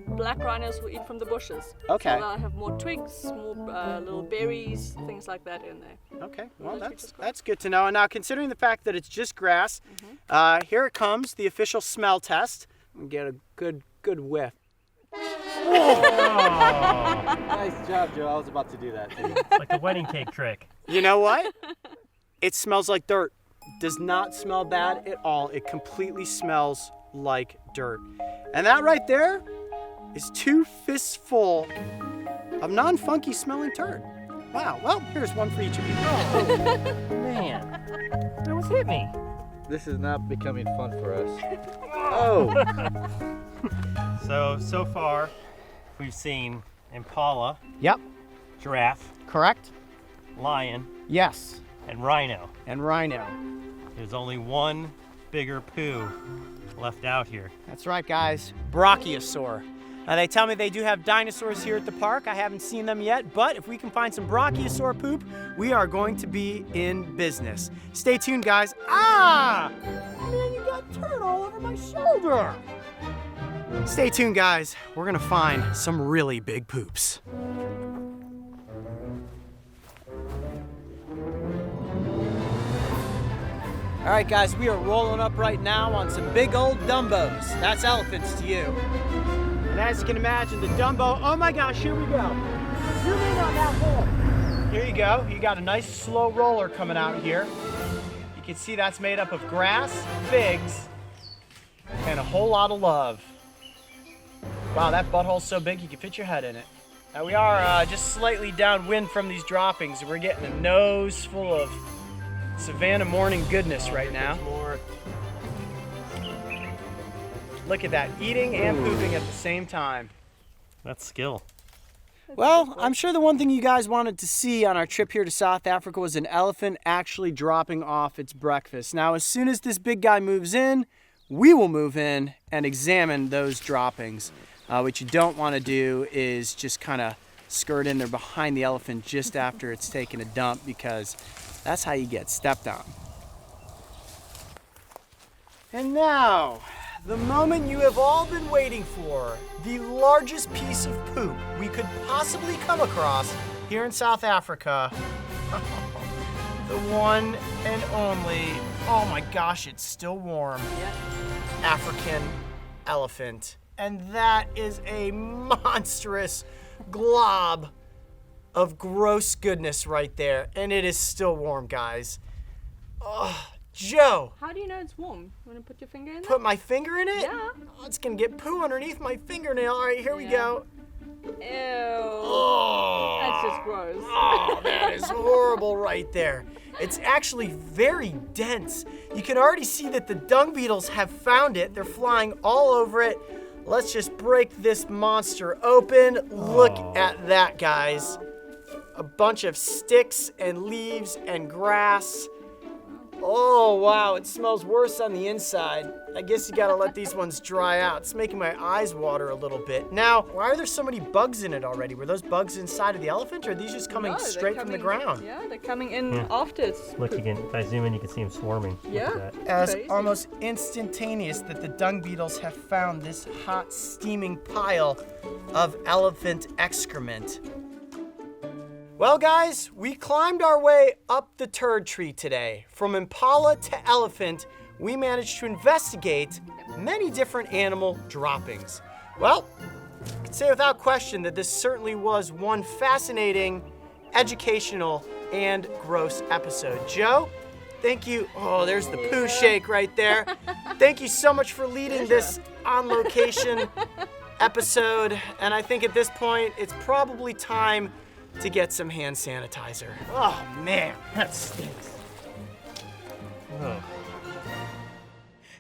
Black rhinos will eat from the bushes. Okay. So they'll have more twigs, more little berries, things like that in there. Okay, well that's good to know. And now considering the fact that it's just grass, here it comes, the official smell test. And get a good whiff. Oh. Nice job, Joe. I was about to do that too. Like the wedding cake trick. You know what? It smells like dirt. Does not smell bad at all. It completely smells like dirt. And that right there is 2 fists full of non-funky smelling turd. Wow, well, here's one for each of you. Oh, man. That almost hit me. This is not becoming fun for us. Oh! So far, we've seen impala, Yep, giraffe, correct? lion, Yes, and rhino. and rhino. There's only one bigger poo left out here. That's right, guys. Brachiosaur. Now, they tell me they do have dinosaurs here at the park. I haven't seen them yet, but if we can find some brachiosaur poop, we are going to be in business. Stay tuned, guys. Ah! Man, you got turd all over my shoulder. Stay tuned, guys. We're gonna find some really big poops. All right, guys, we are rolling up right now on some big old Dumbos. That's elephants to you. And as you can imagine, the Dumbo, oh my gosh, here we go. Zoom in on that hole. Here you go. You got a nice slow roller coming out here. You can see that's made up of grass, figs, and a whole lot of love. Wow, that butthole's so big you can fit your head in it. Now we are just slightly downwind from these droppings. We're getting a nose full of Savannah morning goodness right now. Look at that, eating and pooping at the same time. That's skill. Well, I'm sure the one thing you guys wanted to see on our trip here to South Africa was an elephant actually dropping off its breakfast. Now, as soon as this big guy moves in, we will move in and examine those droppings. What you don't want to do is just kind of skirt in there behind the elephant just after it's taken a dump, because that's how you get stepped on. And now, the moment you have all been waiting for, the largest piece of poop we could possibly come across here in South Africa. The one and only, oh my gosh, it's still warm, African elephant. And that is a monstrous glob of gross goodness right there. And it is still warm, guys. Oh, Joe. How do you know it's warm? You want to put your finger in it? Put my finger in it? Yeah. Oh, it's gonna get poo underneath my fingernail. All right, here we go. Ew. Oh. That's just gross. Oh, that is horrible right there. It's actually very dense. You can already see that the dung beetles have found it. They're flying all over it. Let's just break this monster open. Look at that, guys. A bunch of sticks and leaves and grass. Oh, wow, it smells worse on the inside. I guess you gotta let these ones dry out. It's making my eyes water a little bit. Now, why are there so many bugs in it already? Were those bugs inside of the elephant, or are these just coming straight from the ground? Yeah, they're coming in after it's... Look, if I zoom in, you can see them swarming. Yeah. As Crazy. almost instantaneous that the dung beetles have found this hot, steaming pile of elephant excrement. Well, guys, we climbed our way up the turd tree today. From impala to elephant, we managed to investigate many different animal droppings. Well, I can say without question that this certainly was one fascinating, educational, and gross episode. Joe, thank you. Oh, there's the poo shake right there. Thank you so much for leading this on-location episode. And I think at this point, it's probably time to get some hand sanitizer. Oh man, that stinks.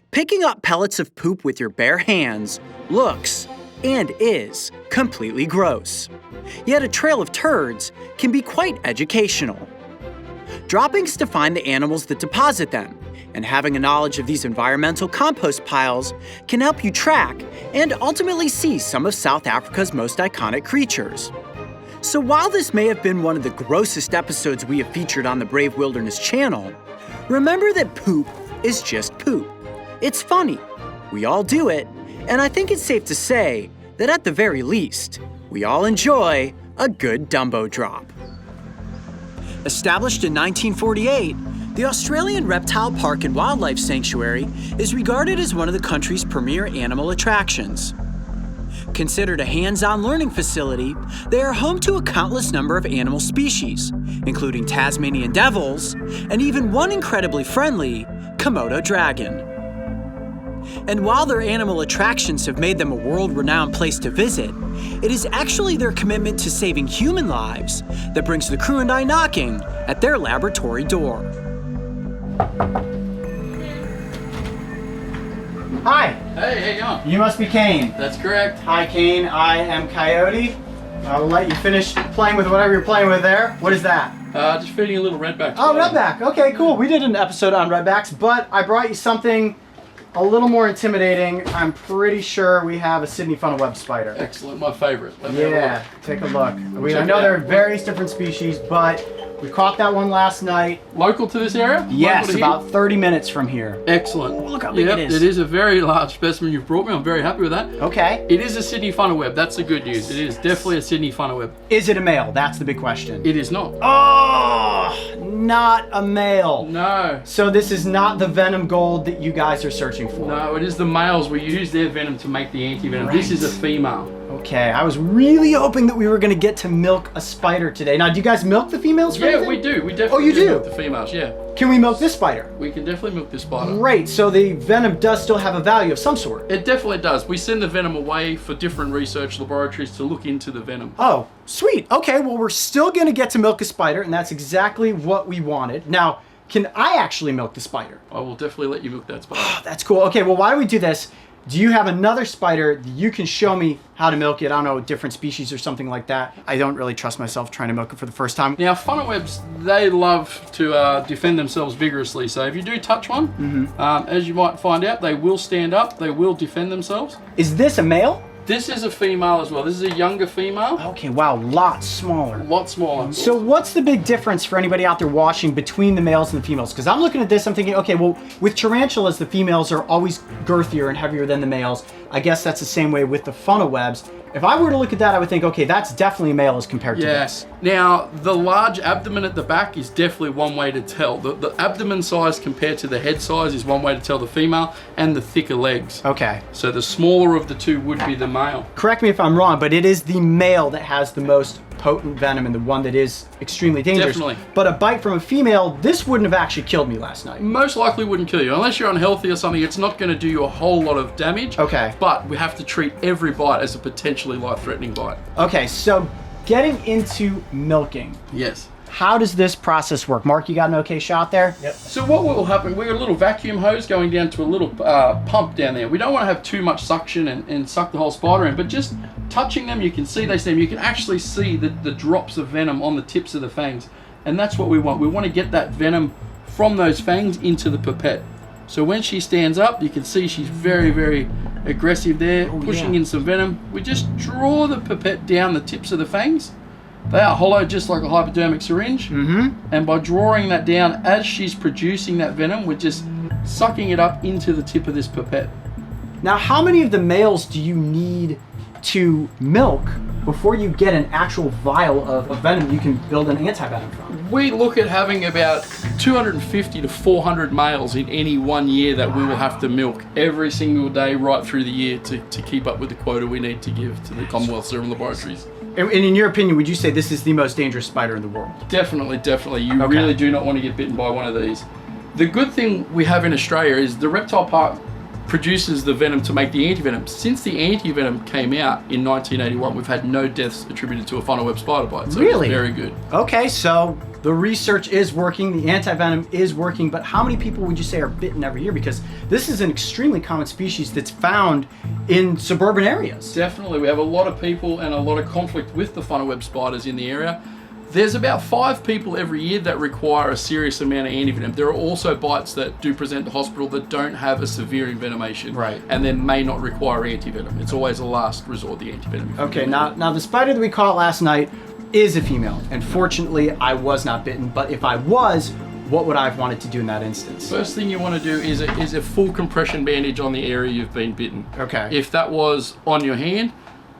Picking up pellets of poop with your bare hands looks and is completely gross. Yet a trail of turds can be quite educational. Droppings define the animals that deposit them, And having a knowledge of these environmental compost piles can help you track and ultimately see some of South Africa's most iconic creatures. So while this may have been one of the grossest episodes we have featured on the Brave Wilderness channel, remember that poop is just poop. It's funny, we all do it, and I think it's safe to say that at the very least, we all enjoy a good Dumbo drop. Established in 1948, the Australian Reptile Park and Wildlife Sanctuary is regarded as one of the country's premier animal attractions. Considered a hands-on learning facility, they are home to a countless number of animal species, including Tasmanian devils, and even one incredibly friendly Komodo dragon. And while their animal attractions have made them a world-renowned place to visit, it is actually their commitment to saving human lives that brings the crew and I knocking at their laboratory door. Hi. Hey, how you going? You must be Kane. That's correct. Hi, Kane. I am Coyote. I'll let you finish playing with whatever you're playing with there. What is that? Just feeding a little redback. Oh, redback. Okay, cool. We did an episode on redbacks, but I brought you something a little more intimidating. I'm pretty sure we have a Sydney funnel web spider. Excellent. My favorite. Yeah, take a look. I know there are various different species, but we caught that one last night. Local to this area? Yes, about 30 minutes from here. Excellent. Oh, look how big it is. It is a very large specimen you've brought me. I'm very happy with that. Okay. It is a Sydney funnel web. That's the good news. It is definitely a Sydney funnel web. Is it a male? That's the big question. It is not. Oh, not a male. No. So this is not the venom gold that you guys are searching for. No, it is the males. We use their venom to make the anti-venom. Right. This is a female. Okay, I was really hoping that we were going to get to milk a spider today. Now, do you guys milk the females for anything? We do. We definitely milk the females, yeah. Can we milk this spider? We can definitely milk this spider. Great, so the venom does still have a value of some sort. It definitely does. We send the venom away for different research laboratories to look into the venom. Oh, sweet. Okay, well, we're still going to get to milk a spider, and that's exactly what we wanted. Now, can I actually milk the spider? I will definitely let you milk that spider. Oh, that's cool. Okay, well, why don't we do this? Do you have another spider that you can show me how to milk it? I don't know, different species or something like that. I don't really trust myself trying to milk it for the first time. Now, funnel webs, they love to defend themselves vigorously. So if you do touch one, as you might find out, they will stand up. They will defend themselves. Is this a male? This is a female as well. This is a younger female. Okay, wow, lot smaller. Lot smaller. So what's the big difference for anybody out there watching between the males and the females? Because I'm looking at this, I'm thinking, okay, well, with tarantulas, the females are always girthier and heavier than the males. I guess that's the same way with the funnel webs. If I were to look at that, I would think, okay, that's definitely a male as compared to this. Now, the large abdomen at the back is definitely one way to tell. The abdomen size compared to the head size is one way to tell the female, and the thicker legs. Okay. So the smaller of the two would be the male. Correct me if I'm wrong, but it is the male that has the most potent venom and the one that is extremely dangerous. Definitely. But a bite from a female, this wouldn't have actually killed me last night. Most likely wouldn't kill you. Unless you're unhealthy or something, it's not going to do you a whole lot of damage. Okay. But we have to treat every bite as a potentially life-threatening bite. Okay, so getting into milking. Yes. How does this process work? Mark, you got an okay shot there? Yep. So what will happen, we've got a little vacuum hose going down to a little pump down there. We don't want to have too much suction and suck the whole spider in, but just touching them, you can see they stem. You can actually see the drops of venom on the tips of the fangs. And that's what we want. We want to get that venom from those fangs into the pipette. So when she stands up, you can see she's very, very aggressive there, pushing in some venom. We just draw the pipette down the tips of the fangs. They are hollow just like a hypodermic syringe. And by drawing that down as she's producing that venom, we're just sucking it up into the tip of this pipette. Now, how many of the males do you need to milk before you get an actual vial of venom you can build an anti-venom from? We look at having about 250 to 400 males in any 1 year that we will have to milk every single day right through the year to keep up with the quota we need to give to the Commonwealth Serum Laboratories. And in your opinion, would you say this is the most dangerous spider in the world? Definitely, definitely. You really do not want to get bitten by one of these. The good thing we have in Australia is the reptile park produces the venom to make the anti-venom. Since the anti-venom came out in 1981, we've had no deaths attributed to a funnel web spider bite. So really? It's very good. Okay, so the research is working, the anti-venom is working, but how many people would you say are bitten every year? Because this is an extremely common species that's found in suburban areas. Definitely. We have a lot of people and a lot of conflict with the funnel web spiders in the area. There's about 5 people every year that require a serious amount of antivenom. There are also bites that do present to hospital that don't have a severe envenomation, right, and then may not require antivenom. It's always a last resort, the antivenom. Okay, now the spider that we caught last night is a female, and fortunately I was not bitten, but if I was, what would I have wanted to do in that instance? First thing you want to do is a full compression bandage on the area you've been bitten. Okay. If that was on your hand,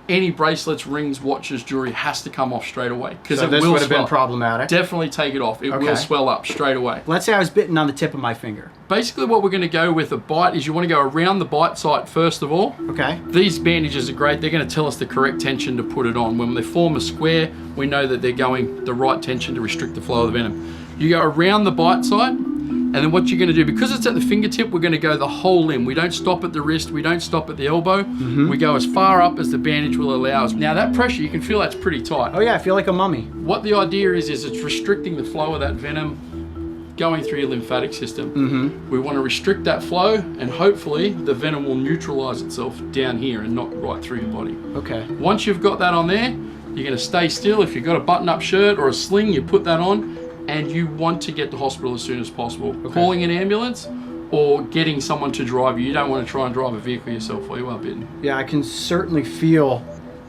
any bracelets, rings, watches, jewelry has to come off straight away. Because so it this will would have been swell. problematic. Definitely take it off. It will swell up straight away. Let's say I was bitten on the tip of my finger. Basically what we're going to go with a bite is you want to go around the bite site first of all. Okay. These bandages are great. They're going to tell us the correct tension to put it on. When they form a square, we know that they're going the right tension to restrict the flow of the venom. You go around the bite site, and then what you're going to do, because it's at the fingertip, we're going to go the whole limb. We don't stop at the wrist, we don't stop at the elbow. We go as far up as the bandage will allow us. Now that pressure, you can feel that's pretty tight. Oh yeah, I feel like a mummy. What the idea is it's restricting the flow of that venom going through your lymphatic system. We want to restrict that flow, and hopefully the venom will neutralize itself down here and not right through your body. Okay. Once you've got that on there, you're going to stay still. If you've got a button-up shirt or a sling, you put that on, and you want to get to hospital as soon as possible. Calling an ambulance or getting someone to drive you. You don't want to try and drive a vehicle yourself while you are bitten. Yeah, I can certainly feel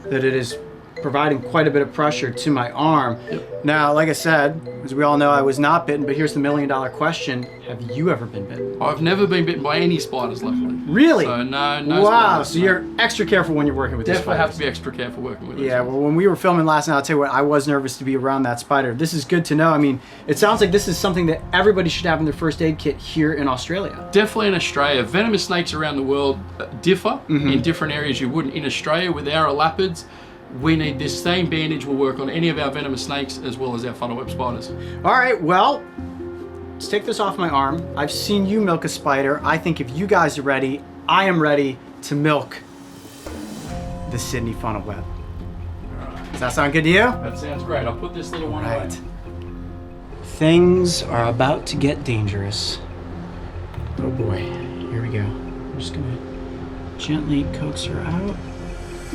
that it is providing quite a bit of pressure to my arm. Now, like I said, as we all know, I was not bitten, but here's the million-dollar question. Have you ever been bitten? I've never been bitten by any spiders, luckily. Really? So no wow, spiders. so you're extra careful when you're working with these Definitely spiders. have to be extra careful working with Yeah, well, when we were filming last night, I'll tell you what, I was nervous to be around that spider. This is good to know. I mean, it sounds like this is something that everybody should have in their first aid kit here in Australia. Definitely in Australia. Venomous snakes around the world differ in different areas you wouldn't. In Australia, with our elapids, we need this same bandage will work on any of our venomous snakes as well as our funnel web spiders. All right, well, let's take this off my arm. I've seen you milk a spider. I think if you guys are ready, I am ready to milk the Sydney funnel web. Does that sound good to you? That sounds great. I'll put this little one away. Things are about to get dangerous. Oh boy, here we go. I'm just gonna gently coax her out.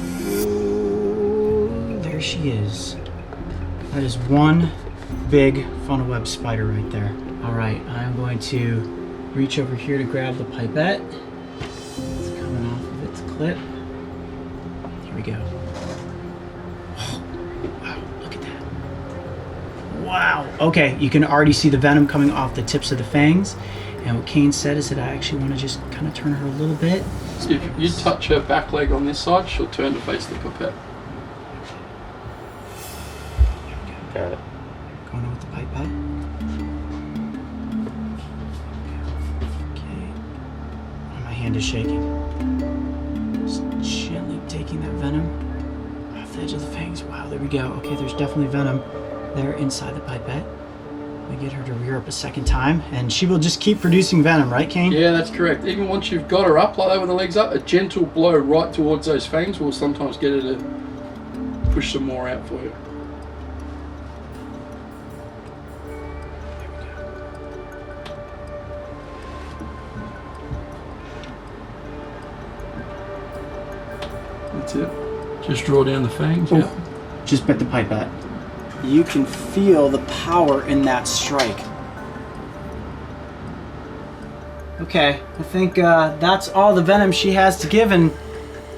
Ooh, there she is. That is one big funnel web spider right there. All right, I'm going to reach over here to grab the pipette. It's coming off of its clip. Here we go. Oh, wow, look at that. Wow. Okay, you can already see the venom coming off the tips of the fangs. And what Kane said is that I actually want to just kind of turn her a little bit. So if you touch her back leg on this side, she'll turn to face the pipette. Got it. Going on with the pipette. Okay. Oh, my hand is shaking. Just gently taking that venom off the edge of the fangs. Wow, there we go. Okay, there's definitely venom there inside the pipette. We get her to rear up a second time, and she will just keep producing venom, right, Kane? Yeah, that's correct. Even once you've got her up like that with the legs up, a gentle blow right towards those fangs will sometimes get her to push some more out for you. That's it. Just draw down the fangs. Yeah. Just bit the pipette. You can feel the power in that strike. Okay, I think that's all the venom she has to give, and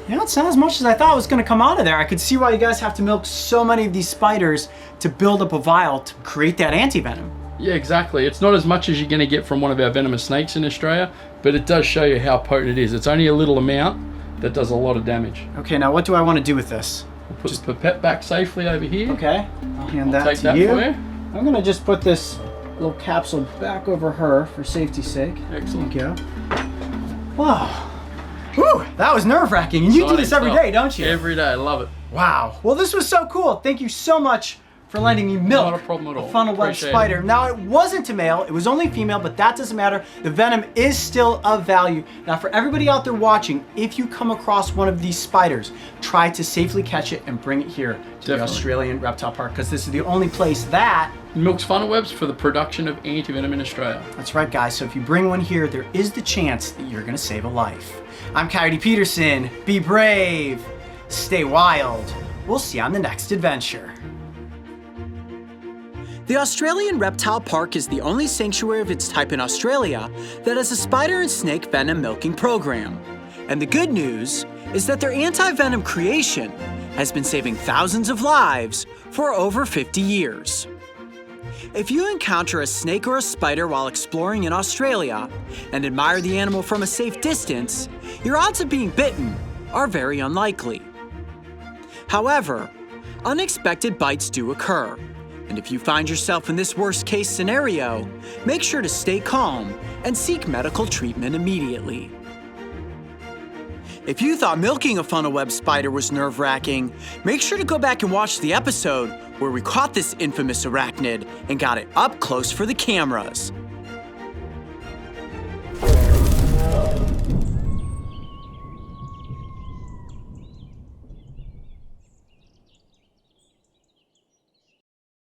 you know, it's not as much as I thought was gonna come out of there. I could see why you guys have to milk so many of these spiders to build up a vial to create that anti-venom. Yeah, exactly. It's not as much as you're going to get from one of our venomous snakes in Australia, but it does show you how potent it is. It's only a little amount that does a lot of damage. Okay, now what do I want to do with this? We'll put the pipette back safely over here. Okay, I'll hand that take to that you. for you. I'm gonna just put this little capsule back over her for safety's sake. Excellent. There you go. Wow. Whew, that was nerve-wracking. And you do this every day, don't you? Every day, I love it. Wow. Well, this was so cool. Thank you so much for letting me milk Not a problem at all. a funnel web Appreciate spider. it. Now, it wasn't a male, it was only female, but that doesn't matter. The venom is still of value. Now, for everybody out there watching, if you come across one of these spiders, try to safely catch it and bring it here to the Australian Reptile Park, because this is the only place that milks funnel webs for the production of anti-venom in Australia. That's right, guys. So if you bring one here, there is the chance that you're going to save a life. I'm Coyote Peterson. Be brave. Stay wild. We'll see you on the next adventure. The Australian Reptile Park is the only sanctuary of its type in Australia that has a spider and snake venom milking program. And the good news is that their anti-venom creation has been saving thousands of lives for over 50 years. If you encounter a snake or a spider while exploring in Australia and admire the animal from a safe distance, your odds of being bitten are very unlikely. However, unexpected bites do occur, and if you find yourself in this worst-case scenario, make sure to stay calm and seek medical treatment immediately. If you thought milking a funnel web spider was nerve-wracking, make sure to go back and watch the episode where we caught this infamous arachnid and got it up close for the cameras.